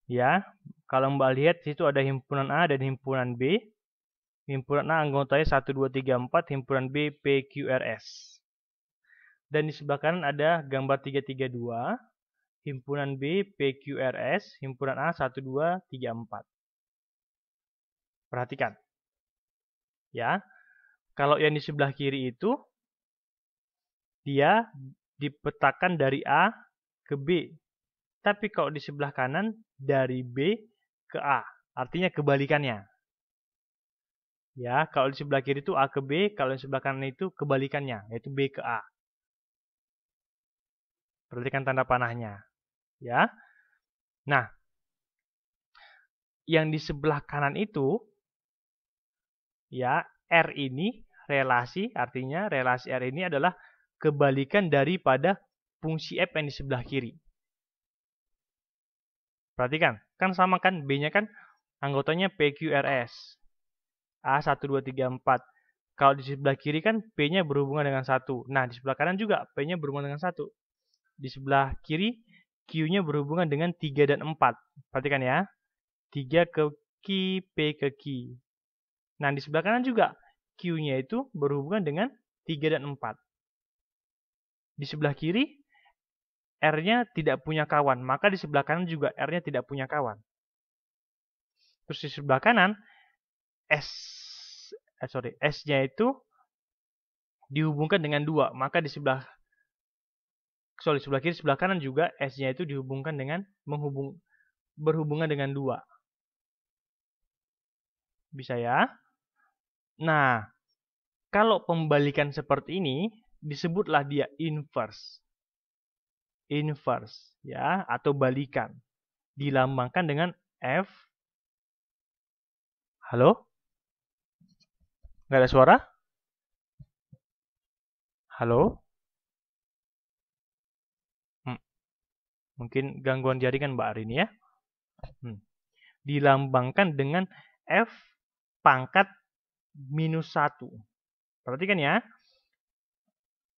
Ya, kalau Mbak lihat situ ada himpunan A dan himpunan B. Himpunan A anggotanya 1, 2, 3, 4, himpunan B PQRS. Dan di sebelah kanan ada gambar 332, himpunan B PQRS, himpunan A 1, 2, 3, 4. Perhatikan. Ya, kalau yang di sebelah kiri itu dia dipetakan dari A ke B. Tapi kalau di sebelah kanan dari B ke A. Artinya kebalikannya. Ya, kalau di sebelah kiri itu A ke B, kalau di sebelah kanan itu kebalikannya, yaitu B ke A. Perhatikan tanda panahnya. Ya. Nah, yang di sebelah kanan itu, ya, R ini relasi, artinya relasi R ini adalah kebalikan daripada fungsi F yang di sebelah kiri. Perhatikan, kan sama kan, B-nya kan anggotanya PQRS. A 1, 2, 3, 4. Kalau di sebelah kiri kan P-nya berhubungan dengan 1. Nah, di sebelah kanan juga P-nya berhubungan dengan 1. Di sebelah kiri Q-nya berhubungan dengan 3 dan 4. Perhatikan ya. 3 ke Q, P ke Q. Nah, di sebelah kanan juga Q-nya itu berhubungan dengan 3 dan 4. Di sebelah kiri R-nya tidak punya kawan, maka di sebelah kanan juga R-nya tidak punya kawan. Terus di sebelah kanan S-nya itu dihubungkan dengan 2, maka di sebelah kiri, sebelah kanan juga S-nya itu dihubungkan dengan berhubungan dengan 2. Bisa ya? Nah, kalau pembalikan seperti ini disebutlah dia inverse. Inverse ya, atau balikan. Dilambangkan dengan F. Halo? Nggak ada suara? Halo? Mungkin gangguan jaringan Mbak Arini ya. Dilambangkan dengan F pangkat minus 1. Perhatikan ya.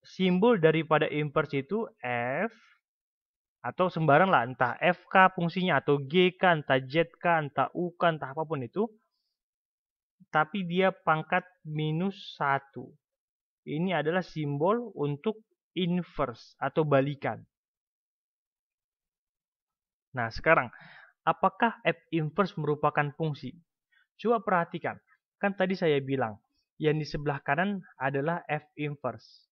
Simbol daripada inverse itu F atau sembarang lah, entah FK fungsinya atau GK, entah ZK, entah UK, entah apapun itu. Tapi dia pangkat minus 1. Ini adalah simbol untuk inverse atau balikan. Nah, sekarang apakah F inverse merupakan fungsi? Coba perhatikan. Kan tadi saya bilang, yang di sebelah kanan adalah F inverse.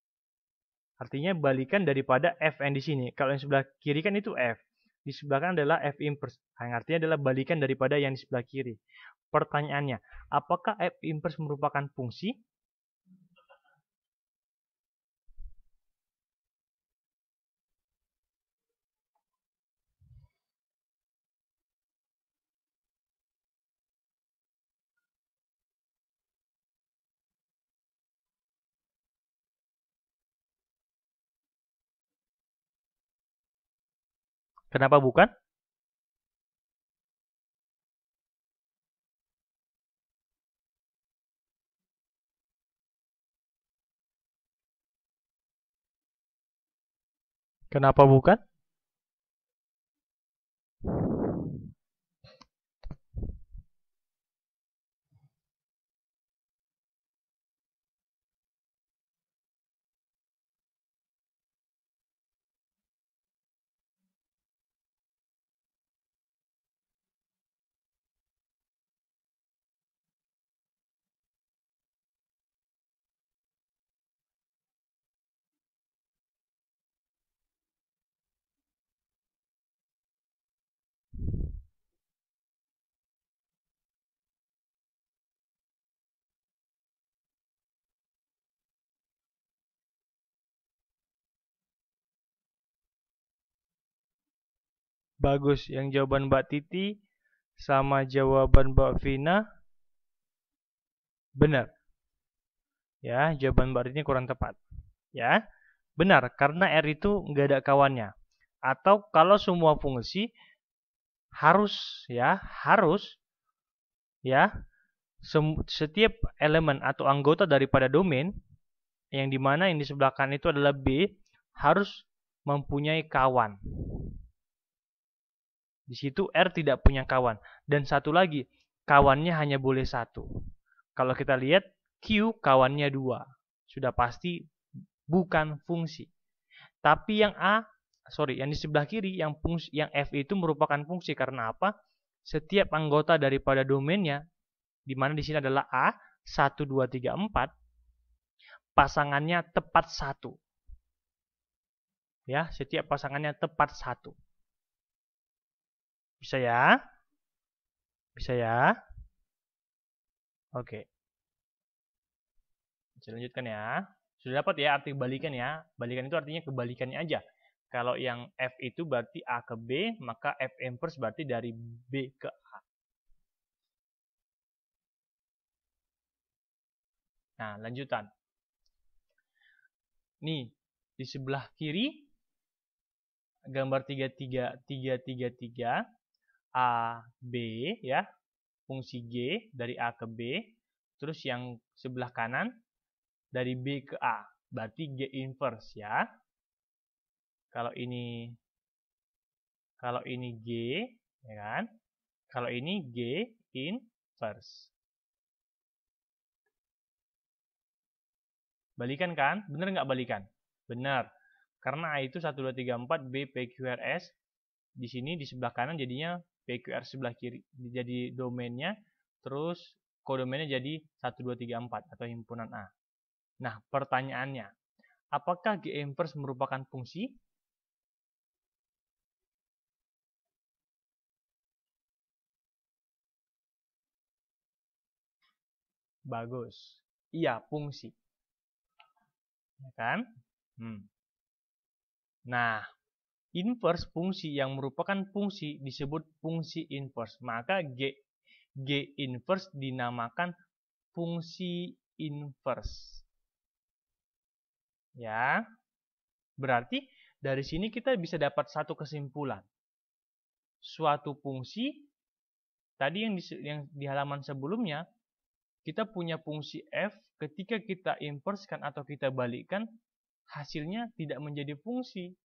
Artinya balikan daripada F yang di sini. Kalau yang sebelah kiri kan itu F. Di sebelah kanan adalah F inverse. Yang artinya adalah balikan daripada yang di sebelah kiri. Pertanyaannya, apakah F inverse merupakan fungsi? Kenapa bukan? Kenapa bukan? Bagus, yang jawaban Mbak Titi sama jawaban Mbak Vina benar. Ya, jawaban Mbak Titi kurang tepat. Ya, benar, karena R itu nggak ada kawannya. Atau kalau semua fungsi harus ya, setiap elemen atau anggota daripada domain yang dimana yang di sebelah kanan itu adalah B harus mempunyai kawan. Di situ R tidak punya kawan. Dan satu lagi, kawannya hanya boleh satu. Kalau kita lihat, Q kawannya 2. Sudah pasti bukan fungsi. Tapi yang yang di sebelah kiri, yang F itu merupakan fungsi. Karena apa? Setiap anggota daripada domainnya, di mana di sini adalah A, 1, 2, 3, 4, pasangannya tepat 1. Ya, setiap pasangannya tepat 1. Bisa ya? Bisa ya? Oke. Bisa lanjutkan ya. Sudah dapat ya arti balikan ya. Balikan itu artinya kebalikannya aja. Kalau yang F itu berarti A ke B, maka F inverse berarti dari B ke A. Nah, lanjutan. Nih, di sebelah kiri gambar 3 A B ya, fungsi G dari A ke B, terus yang sebelah kanan dari B ke A, berarti G inverse ya. Kalau ini G, ya kan? Kalau ini G inverse. Balikan kan? Bener nggak balikan? Benar. Karena A itu 1, 2, 3, 4, B, P, Q, R, S. Di sini di sebelah kanan jadinya PQR sebelah kiri. Jadi domainnya, terus kodomainnya jadi 1, 2, 3, 4 atau himpunan A. Nah, pertanyaannya, apakah G inverse merupakan fungsi? Bagus. Iya, fungsi. Ya kan? Nah, inverse fungsi yang merupakan fungsi disebut fungsi inverse. Maka G inverse dinamakan fungsi inverse. Ya. Berarti dari sini kita bisa dapat satu kesimpulan. Suatu fungsi tadi yang di halaman sebelumnya, kita punya fungsi F, ketika kita inversekan atau kita balikkan, hasilnya tidak menjadi fungsi.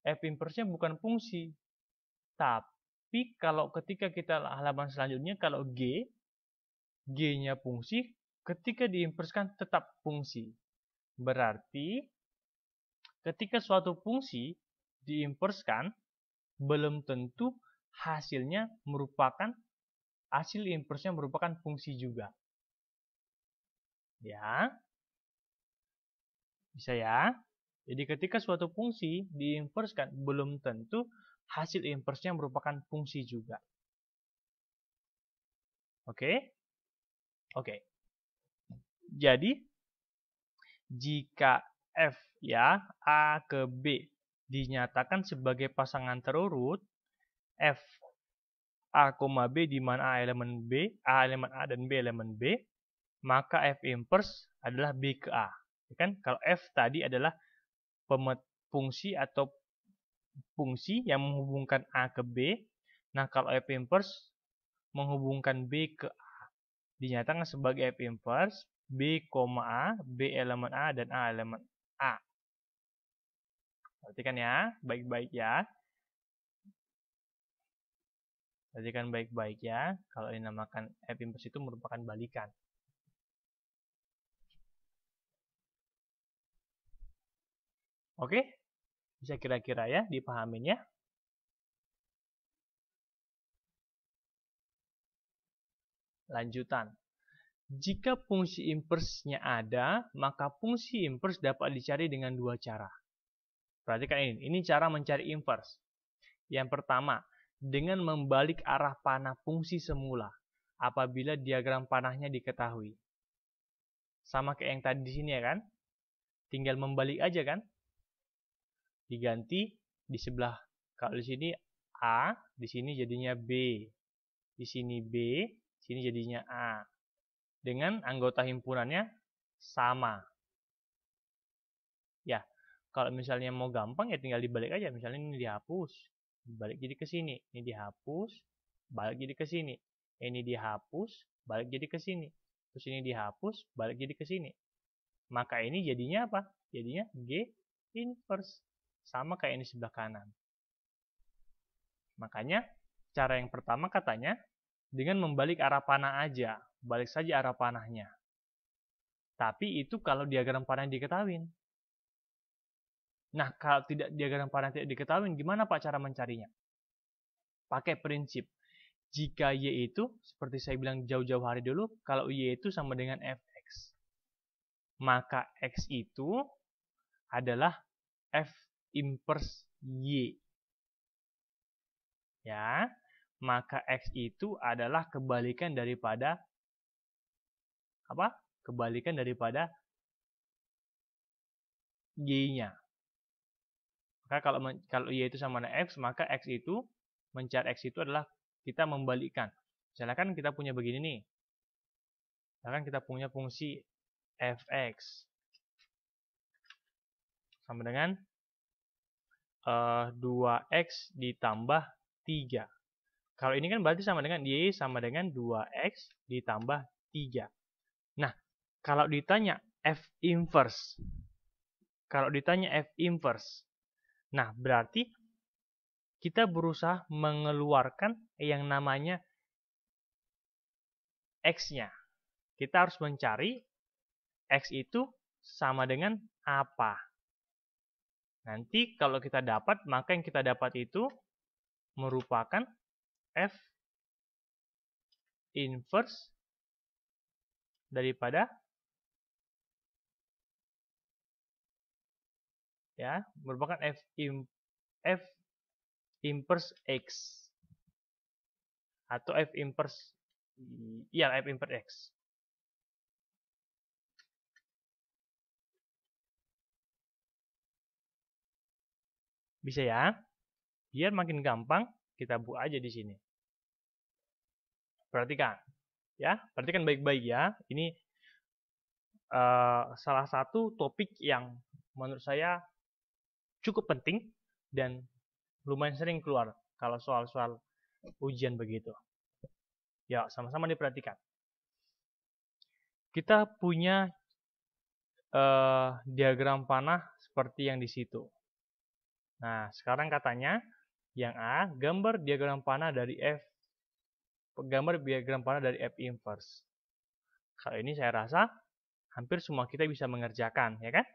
F inverse-nya bukan fungsi. Tapi kalau ketika kita halaman selanjutnya, kalau G-nya fungsi, ketika diinversekan tetap fungsi. Berarti ketika suatu fungsi diinversekan, belum tentu hasil inverse-nya merupakan fungsi juga. Ya. Bisa ya? Jadi ketika suatu fungsi diinversekan, belum tentu hasil inverse-nya merupakan fungsi juga. Oke? Oke. Jadi jika F ya A ke B dinyatakan sebagai pasangan terurut, F A, B di mana A elemen A dan B elemen B, maka F inverse adalah B ke A. Ya kan? Kalau F tadi adalah fungsi atau fungsi yang menghubungkan A ke B, nah kalau F inverse menghubungkan B ke A. Dinyatakan sebagai F inverse B, A, B elemen A dan A elemen A. Perhatikan ya, baik-baik ya. Perhatikan baik-baik ya, kalau dinamakan F inverse itu merupakan balikan. Oke, bisa kira-kira ya dipahamin ya. Lanjutan. Jika fungsi inverse-nya ada, maka fungsi inverse dapat dicari dengan dua cara. Perhatikan ini cara mencari inverse. Yang pertama, dengan membalik arah panah fungsi semula apabila diagram panahnya diketahui. Sama kayak yang tadi di sini ya kan? Tinggal membalik aja kan? Diganti di sebelah, kalau di sini A, di sini jadinya B. Di sini B, di sini jadinya A. Dengan anggota himpunannya sama. Ya, kalau misalnya mau gampang ya tinggal dibalik aja. Misalnya ini dihapus, balik jadi ke sini. Ini dihapus, balik jadi ke sini. Ini dihapus, balik jadi ke sini. Terus ini dihapus, balik jadi ke sini. Maka ini jadinya apa? Jadinya G inverse. Sama kayak ini sebelah kanan. Makanya, cara yang pertama katanya, dengan membalik arah panah aja. Balik saja arah panahnya. Tapi itu kalau diagram panah diketahui. Nah, kalau tidak diagram panah tidak diketahui, gimana Pak cara mencarinya? Pakai prinsip. Jika Y itu, seperti saya bilang jauh-jauh hari dulu, kalau Y itu sama dengan Fx. Maka X itu adalah F inverse Y. Ya, maka X itu adalah kebalikan daripada apa? Kebalikan daripada Y-nya. Maka kalau Y itu sama dengan X, maka X itu, mencari X itu adalah kita membalikkan. Misalkan kita punya begini nih. Misalkan kita punya fungsi Fx sama dengan 2x ditambah 3. Kalau ini kan berarti sama dengan Y sama dengan 2x ditambah 3. Nah, kalau ditanya F inverse. Kalau ditanya F inverse. Nah, berarti kita berusaha mengeluarkan yang namanya X-nya. Kita harus mencari X itu sama dengan apa. Nanti kalau kita dapat, maka yang kita dapat itu merupakan F inverse daripada merupakan F inverse X atau F inverse X. Bisa ya? Biar makin gampang, kita buat aja di sini. Perhatikan. Ya, perhatikan baik-baik ya. Ini salah satu topik yang menurut saya cukup penting dan lumayan sering keluar kalau soal-soal ujian begitu. Ya, sama-sama diperhatikan. Kita punya diagram panah seperti yang di situ. Nah, sekarang katanya yang A, gambar diagram panah dari F inverse. Kalau ini saya rasa hampir semua kita bisa mengerjakan, ya kan?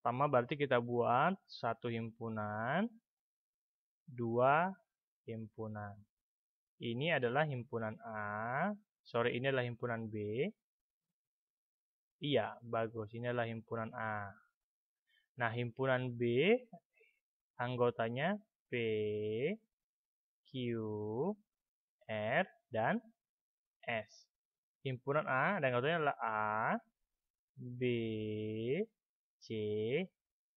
Pertama berarti kita buat satu himpunan, dua himpunan. Ini adalah himpunan A, ini adalah himpunan B. Iya, bagus, ini adalah himpunan A. Nah, himpunan B anggotanya P, Q, R, dan S. Himpunan A dan anggotanya adalah A, B, C,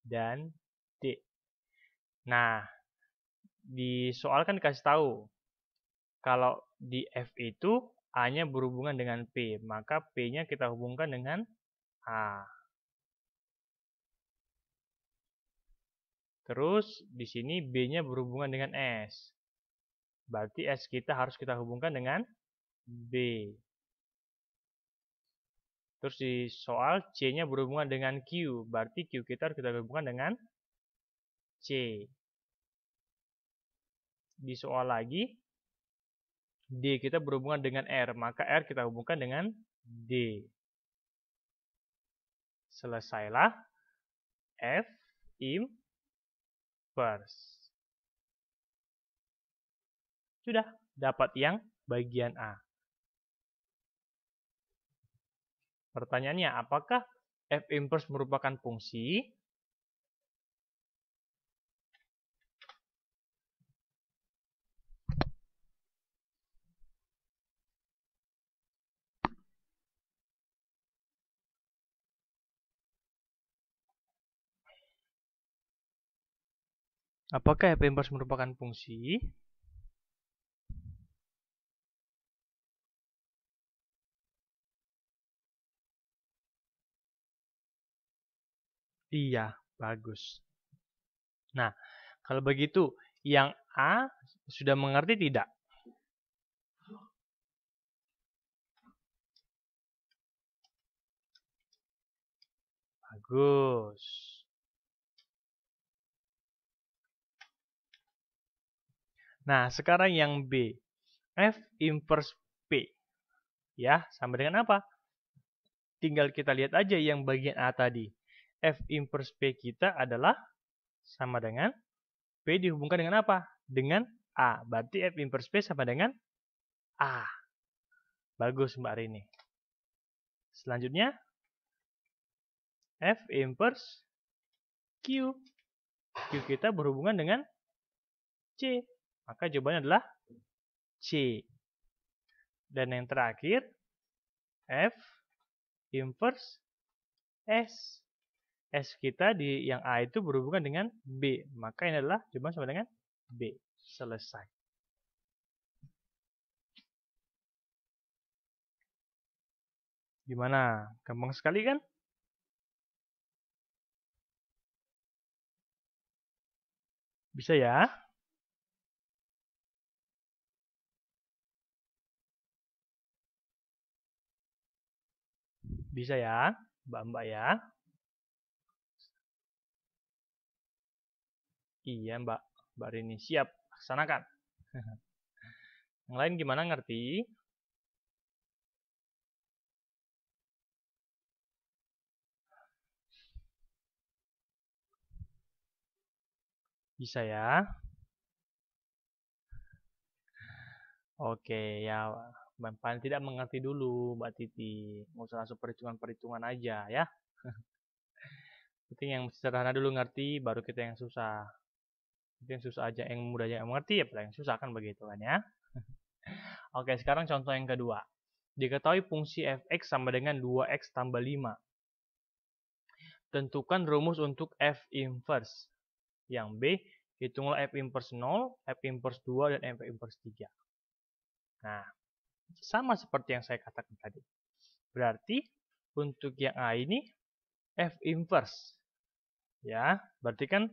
dan D. Nah, di soal kan dikasih tahu kalau di F itu A-nya berhubungan dengan P, maka P-nya kita hubungkan dengan A. Terus di sini B-nya berhubungan dengan S. Berarti S kita harus kita hubungkan dengan B. Terus di soal C-nya berhubungan dengan Q. Berarti Q kita harus kita hubungkan dengan C. Di soal lagi D kita berhubungan dengan R. Maka R kita hubungkan dengan D. Selesailah F inverse. Sudah dapat yang bagian A. Pertanyaannya, apakah F inverse merupakan fungsi? Apakah F inverse merupakan fungsi? Iya, bagus. Nah, kalau begitu, yang A sudah mengerti tidak? Bagus. Nah, sekarang yang B. F inverse P. Ya, sama dengan apa? Tinggal kita lihat aja yang bagian A tadi. F inverse P kita adalah sama dengan P dihubungkan dengan apa? Dengan A. Berarti F inverse P sama dengan A. Bagus Mbak Rini. Selanjutnya, F inverse Q. Q kita berhubungan dengan C. Maka jawabannya adalah C. Dan yang terakhir, F inverse S. S kita di yang A itu berhubungan dengan B. Maka ini adalah jawaban sama dengan B. Selesai. Gimana? Gampang sekali kan? Bisa ya? Bisa ya, Mbak-mbak ya? Iya Mbak. Mbak Rini siap. Laksanakan. Yang lain gimana ngerti? Bisa ya? Oke ya. Paling tidak mengerti dulu Mbak Titi. Nggak usah langsung perhitungan-perhitungan aja ya. Penting yang sederhana dulu ngerti, baru kita yang susah. Itu yang susah aja, yang mudah aja yang mengerti ya, yang susah kan begitu kan ya. Oke, sekarang contoh yang kedua. Diketahui fungsi fx sama dengan 2x tambah 5. Tentukan rumus untuk f inverse. Yang B, hitunglah f inverse 0, f inverse 2, dan f inverse 3. Nah, sama seperti yang saya katakan tadi. Berarti, untuk yang A ini, f inverse. Ya, berarti kan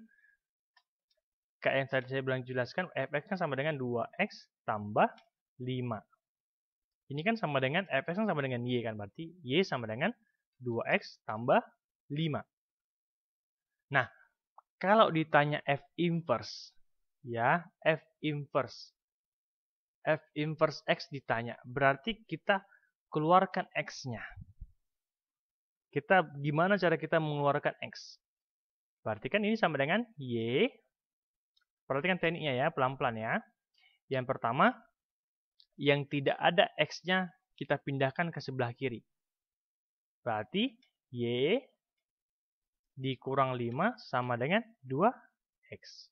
kayak yang tadi saya bilang jelaskan, fx kan sama dengan 2x tambah 5. Ini kan sama dengan fx kan sama dengan y kan, berarti y sama dengan 2x tambah 5. Nah, kalau ditanya f inverse, ya, f inverse x ditanya, berarti kita keluarkan x-nya. Gimana cara kita mengeluarkan x? Berarti kan ini sama dengan y. Perhatikan tekniknya ya, pelan-pelan ya. Yang pertama, yang tidak ada x-nya kita pindahkan ke sebelah kiri. Berarti y dikurang 5 sama dengan 2x.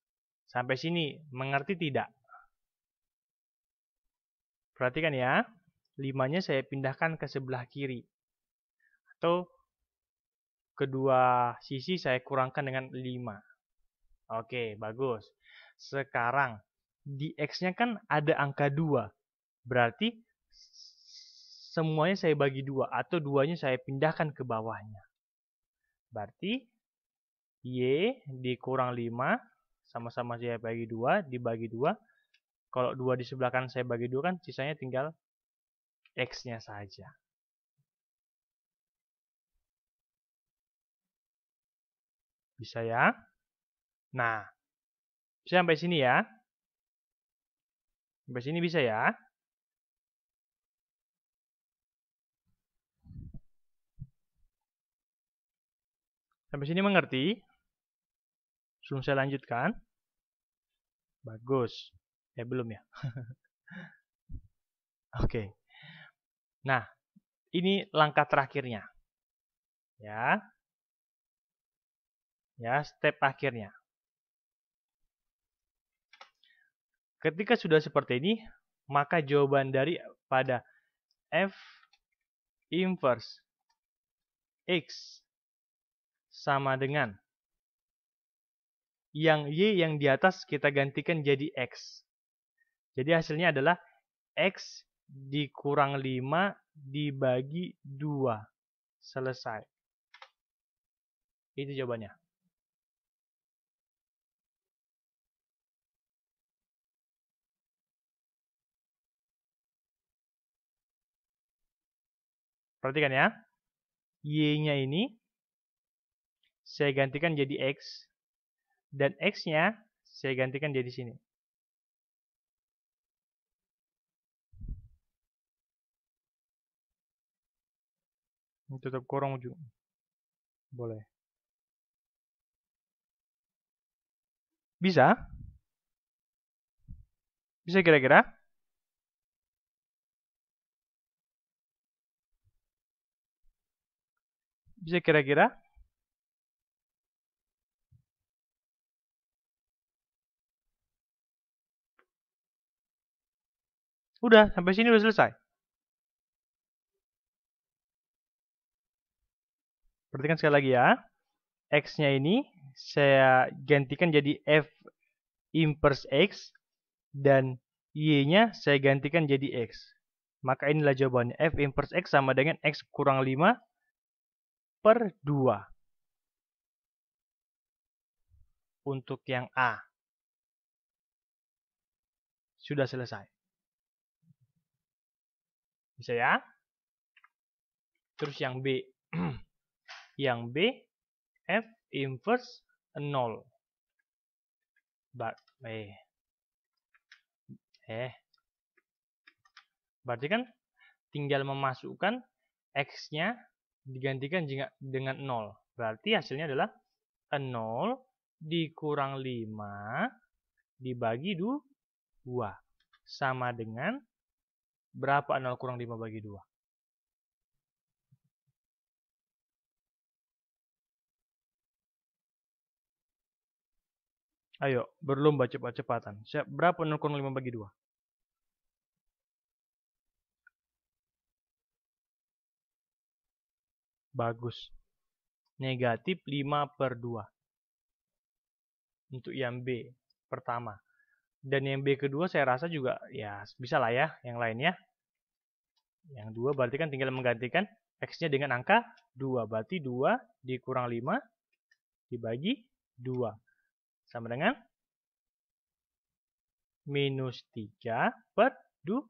Sampai sini mengerti tidak? Perhatikan ya, 5-nya saya pindahkan ke sebelah kiri. Atau kedua sisi saya kurangkan dengan 5. Oke, bagus. Sekarang, di x-nya kan ada angka 2. Berarti semuanya saya bagi 2 atau 2-nya saya pindahkan ke bawahnya. Berarti y dikurang 5 sama-sama saya bagi 2 dibagi 2. Kalau 2 di sebelah kanan saya bagi 2 kan sisanya tinggal x-nya saja. Bisa ya? Nah, bisa sampai sini ya? Sampai sini bisa ya? Sampai sini mengerti? Sebelum saya lanjutkan. Bagus. Belum ya? Oke. Nah, ini langkah terakhirnya. Ya. Ya, step akhirnya. Ketika sudah seperti ini, maka jawaban dari pada f inverse x sama dengan yang y yang di atas kita gantikan jadi x. Jadi hasilnya adalah x dikurang 5 dibagi 2. Selesai. Itu jawabannya. Perhatikan ya. Y-nya ini saya gantikan jadi x. Dan x-nya saya gantikan jadi sini. Tutup kurung juga. Boleh. Bisa? Bisa kira-kira? Bisa kira-kira? Udah, sampai sini udah selesai. Perhatikan sekali lagi ya. X-nya ini saya gantikan jadi F inverse X. Dan Y-nya saya gantikan jadi X. Maka inilah jawabannya. F inverse X sama dengan X kurang 5 per 2. Untuk yang A. Sudah selesai. Bisa ya? Terus yang B. Yang B, F inverse 0. Berarti kan tinggal memasukkan X-nya digantikan dengan 0. Berarti hasilnya adalah 0 dikurang 5 dibagi 2. Sama dengan berapa 0 kurang 5 bagi 2? Ayo, berlomba cepat-cepatan. Berapa 0 kurang 5 bagi 2? Bagus. Negatif 5 per 2. Untuk yang B pertama. Dan yang B kedua saya rasa juga ya bisa lah ya yang lainnya. Yang 2 berarti kan tinggal menggantikan X-nya dengan angka 2. Berarti 2 dikurang 5 dibagi 2. Sama dengan minus 3 per 2.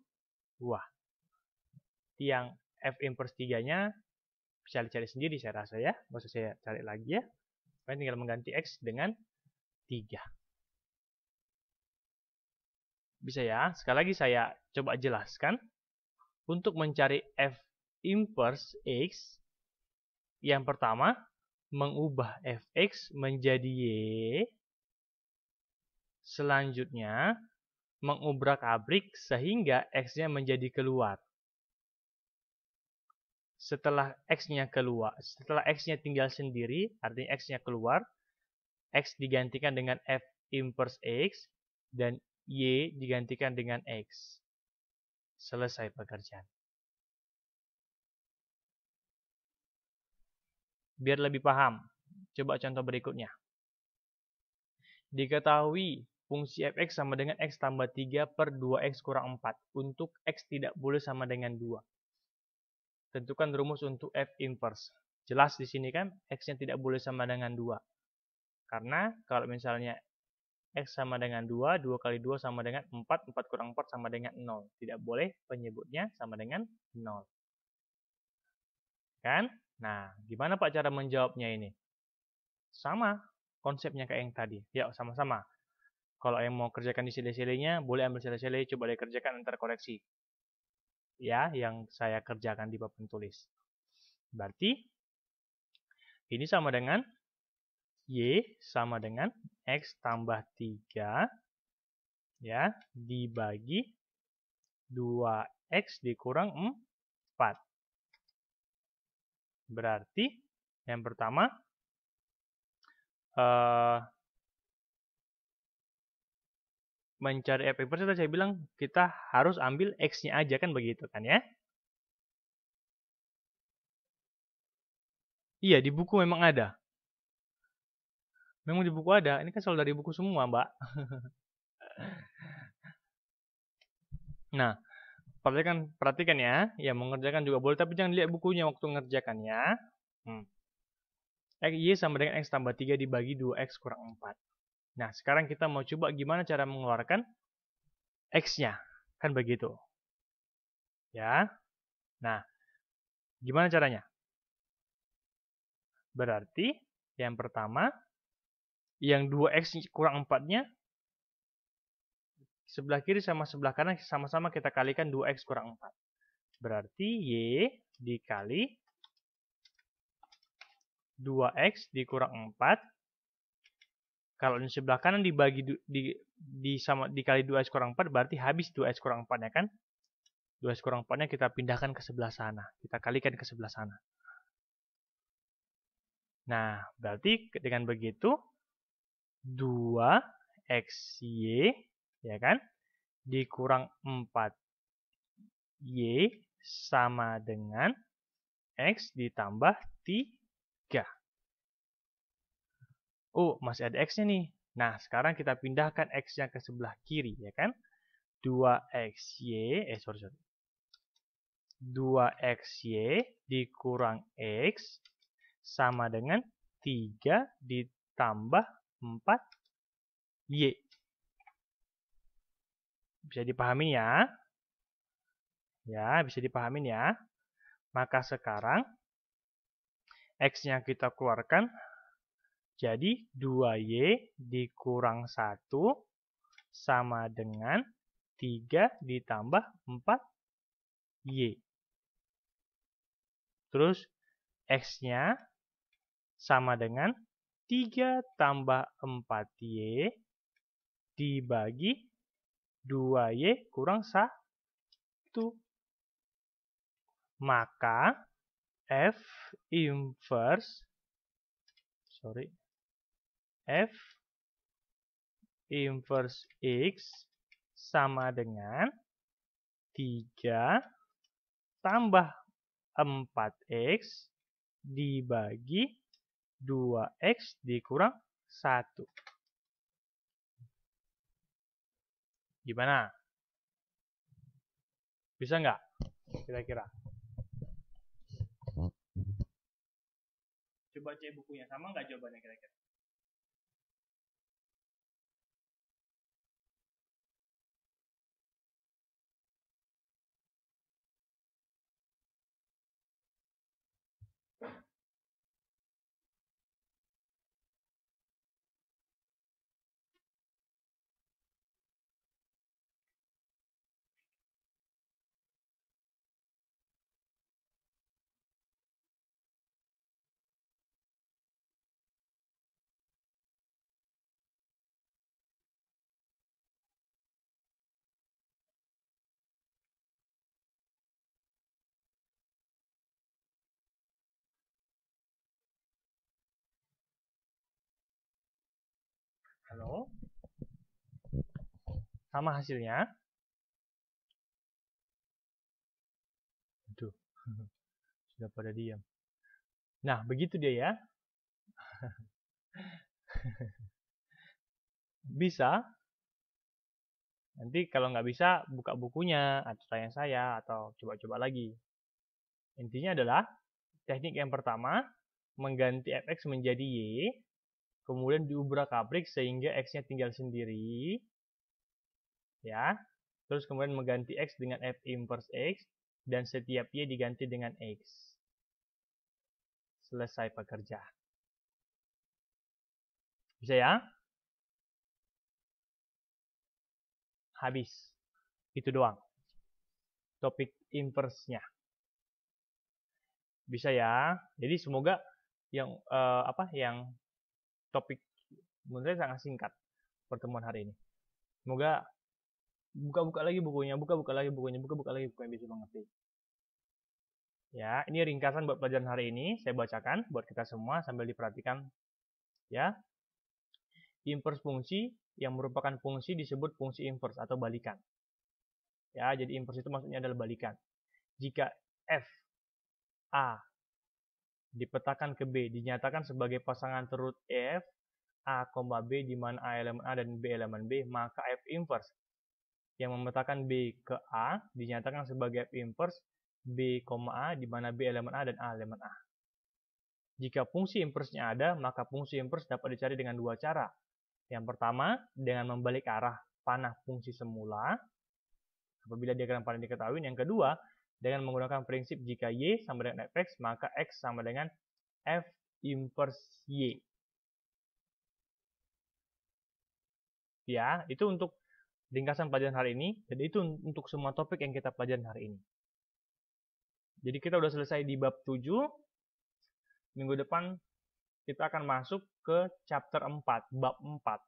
Yang F inverse 3-nya bisa dicari sendiri saya rasa ya. Nggak usah saya cari lagi ya. Saya tinggal mengganti X dengan 3. Bisa ya. Sekali lagi saya coba jelaskan. Untuk mencari F inverse X, yang pertama, mengubah Fx menjadi Y. Selanjutnya, mengubrak-abrik sehingga X-nya menjadi keluar. Setelah X-nya keluar, setelah X-nya tinggal sendiri, artinya X-nya keluar, X digantikan dengan F inverse X, dan Y digantikan dengan X. Selesai pekerjaan. Biar lebih paham, coba contoh berikutnya. Diketahui fungsi fx sama dengan x tambah 3 per 2x kurang 4. Untuk x tidak boleh sama dengan 2. Tentukan rumus untuk f inverse. Jelas di sini kan x-nya tidak boleh sama dengan 2. Karena kalau misalnya x sama dengan 2, 2 kali 2 sama dengan 4, 4 kurang 4 sama dengan 0. Tidak boleh penyebutnya sama dengan 0. Kan? Nah, gimana Pak cara menjawabnya ini? Sama konsepnya kayak yang tadi. Yuk, sama-sama. Kalau yang mau kerjakan di sile-silenya, boleh ambil sile-sile, coba dikerjakan antar koreksi. Ya, yang saya kerjakan di papan tulis. Berarti, ini sama dengan Y sama dengan X tambah 3 ya dibagi 2X dikurang 4. Berarti yang pertama mencari f inverse saya bilang kita harus ambil X-nya aja kan begitu kan ya? Iya, di buku memang ada. Memang di buku ada. Ini kan soal dari buku semua, Mbak. Nah, perhatikan ya. Ya, mengerjakan juga boleh, tapi jangan lihat bukunya waktu mengerjakan ya. Y sama dengan X tambah 3 dibagi 2X kurang 4. Nah, sekarang kita mau coba gimana cara mengeluarkan X-nya. Kan begitu. Ya. Nah, gimana caranya? Berarti, yang pertama, yang 2X kurang 4-nya, sebelah kiri sama sebelah kanan sama-sama kita kalikan 2X kurang 4. Berarti Y dikali 2x dikurang 4. Kalau di sebelah kanan dibagi dikali 2x kurang 4 berarti habis 2x kurang 4 ya kan? 2x kurang 4-nya kita pindahkan ke sebelah sana. Kita kalikan ke sebelah sana. Nah, berarti dengan begitu 2xy ya kan? Dikurang 4y sama dengan x ditambah 3. Oh, masih ada x-nya nih. Nah, sekarang kita pindahkan x-nya ke sebelah kiri, ya kan? 2xy, 2xy dikurang x sama dengan 3 ditambah 4y. Bisa dipahami ya? Ya, bisa dipahami ya. Maka sekarang x-nya kita keluarkan. Jadi 2y dikurang 1 sama dengan 3 ditambah 4y. Terus x-nya sama dengan 3 tambah 4y dibagi 2y kurang 1. Maka F inverse X sama dengan 3 tambah 4X dibagi 2X dikurang 1. Gimana? Bisa nggak? Kira-kira. Coba cek bukunya. Sama nggak jawabannya kira-kira? Halo? Sama hasilnya? Aduh, sudah pada diam. Nah, begitu dia ya. Bisa. Nanti kalau nggak bisa, buka bukunya, atau tanya saya, atau coba-coba lagi. Intinya adalah, teknik yang pertama, mengganti fx menjadi y, kemudian diubrak-abrik sehingga x-nya tinggal sendiri, ya. Terus kemudian mengganti x dengan f inverse x, dan setiap y diganti dengan x. Selesai pekerjaan. Bisa ya? Habis. Itu doang. Topik inverse-nya. Bisa ya? Jadi semoga yang yang topik menurut saya sangat singkat pertemuan hari ini. Semoga buka-buka lagi bukunya, buka-buka lagi bukunya bisa mengerti. Ya, ini ringkasan buat pelajaran hari ini. Saya bacakan buat kita semua sambil diperhatikan. Ya, inverse fungsi yang merupakan fungsi disebut fungsi inverse atau balikan. Ya, jadi inverse itu maksudnya adalah balikan. Jika f a dipetakan ke b dinyatakan sebagai pasangan terut f a, b di mana a elemen a dan b elemen b, maka f inverse yang memetakan b ke a dinyatakan sebagai f inverse b, a di mana b elemen a dan a elemen a. Jika fungsi inverse-nya ada, maka fungsi inverse dapat dicari dengan dua cara. Yang pertama, dengan membalik arah panah fungsi semula, apabila diagram panah diketahui. Yang kedua, dengan menggunakan prinsip jika y sama dengan fx, maka x sama dengan f inverse y. Ya, itu untuk ringkasan pelajaran hari ini, dan itu untuk semua topik yang kita pelajari hari ini. Jadi kita udah selesai di bab 7. Minggu depan kita akan masuk ke chapter 4, bab 4.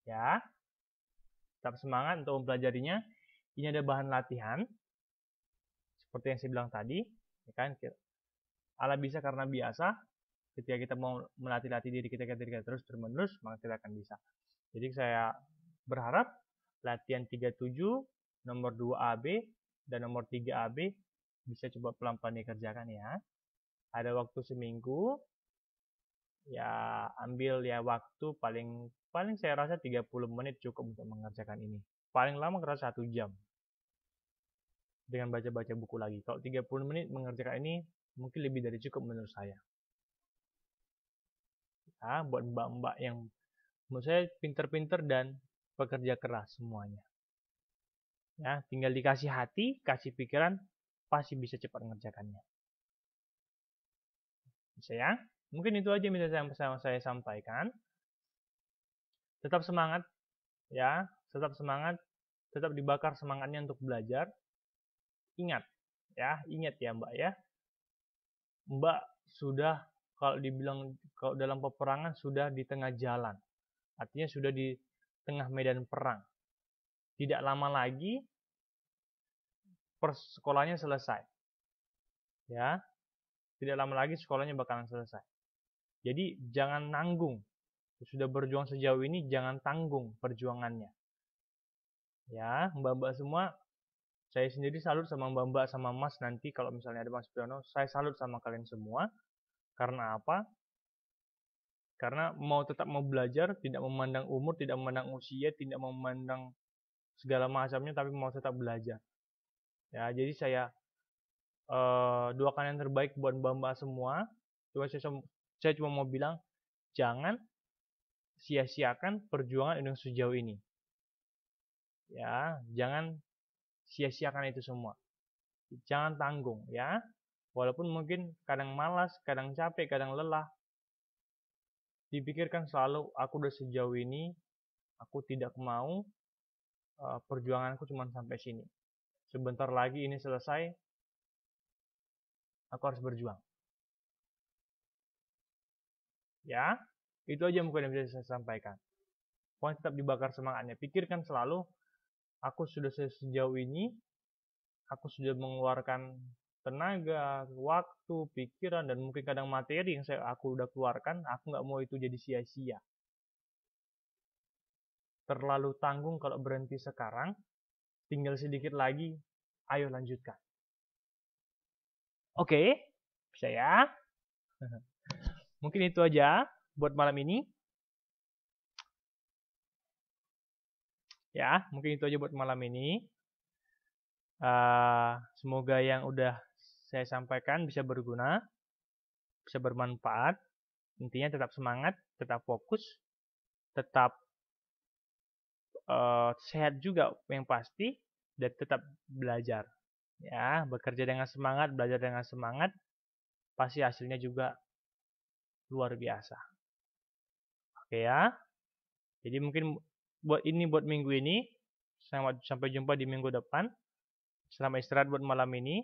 Ya. Tetap semangat untuk mempelajarinya. Ini ada bahan latihan. Seperti yang saya bilang tadi, ya kan? Allah bisa karena biasa. Ketika kita mau melatih-latih diri kita terus-menerus, maka kita akan bisa. Jadi saya berharap latihan 37, nomor 2AB, dan nomor 3AB bisa coba pelan-pelan dikerjakan ya. Ada waktu seminggu, ya ambil ya waktu paling saya rasa 30 menit cukup untuk mengerjakan ini. Paling lama kerasa 1 jam. Dengan baca-baca buku lagi. Kalau 30 menit mengerjakan ini, mungkin lebih dari cukup menurut saya. Ya, buat mbak-mbak yang menurut saya pinter-pinter dan pekerja keras semuanya. Ya, tinggal dikasih hati, kasih pikiran, pasti bisa cepat mengerjakannya. Bisa ya? Mungkin itu aja yang bisa saya sampaikan. Tetap semangat, ya, tetap semangat, tetap dibakar semangatnya untuk belajar. Ingat ya Mbak ya. Mbak sudah kalau dalam peperangan sudah di tengah jalan. Artinya sudah di tengah medan perang. Tidak lama lagi sekolahnya selesai. Ya. Tidak lama lagi sekolahnya bakalan selesai. Jadi jangan nanggung. Sudah berjuang sejauh ini jangan tanggung perjuangannya. Ya, Mbak-mbak semua, saya sendiri salut sama Mbak-mbak sama Mas nanti kalau misalnya ada Mas Priyono, saya salut sama kalian semua. Karena apa? Karena tetap mau belajar, tidak memandang umur, tidak memandang usia, tidak memandang segala macamnya, tapi mau tetap belajar. Ya, jadi saya doakan yang terbaik buat Mbak-mbak semua. Saya cuma mau bilang, jangan sia-siakan perjuangan yang sejauh ini. Ya, jangan sia-siakan itu semua. Jangan tanggung ya. Walaupun mungkin kadang malas, kadang capek, kadang lelah. Dipikirkan selalu, aku udah sejauh ini, aku tidak mau perjuanganku cuma sampai sini. Sebentar lagi ini selesai, aku harus berjuang. Ya, itu aja mungkin yang bisa saya sampaikan. Pokoknya tetap dibakar semangatnya. Pikirkan selalu, aku sudah sejauh ini, aku sudah mengeluarkan tenaga, waktu, pikiran, dan mungkin kadang materi yang aku udah keluarkan, aku nggak mau itu jadi sia-sia. Terlalu tanggung kalau berhenti sekarang, tinggal sedikit lagi, ayo lanjutkan. Oke, bisa ya? Mungkin itu aja buat malam ini. Ya, mungkin itu aja buat malam ini. Semoga yang udah saya sampaikan bisa berguna, bisa bermanfaat. Intinya tetap semangat, tetap fokus, tetap sehat juga yang pasti, dan tetap belajar. Ya, bekerja dengan semangat, belajar dengan semangat, pasti hasilnya juga luar biasa. Oke ya. Jadi mungkin buat minggu ini. Sampai jumpa di minggu depan. Selamat istirahat buat malam ini.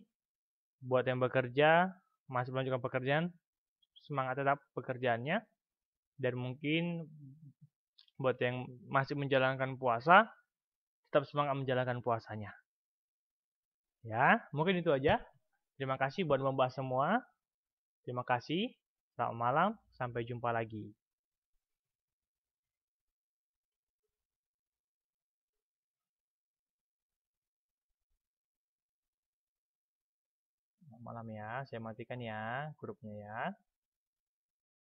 Buat yang bekerja, masih melanjutkan pekerjaan, semangat tetap pekerjaannya. Dan mungkin buat yang masih menjalankan puasa, tetap semangat menjalankan puasanya. Ya, mungkin itu aja. Terima kasih buat membahas semua. Terima kasih. Selamat malam. Sampai jumpa lagi. Selamat malam ya. Saya matikan ya grupnya ya.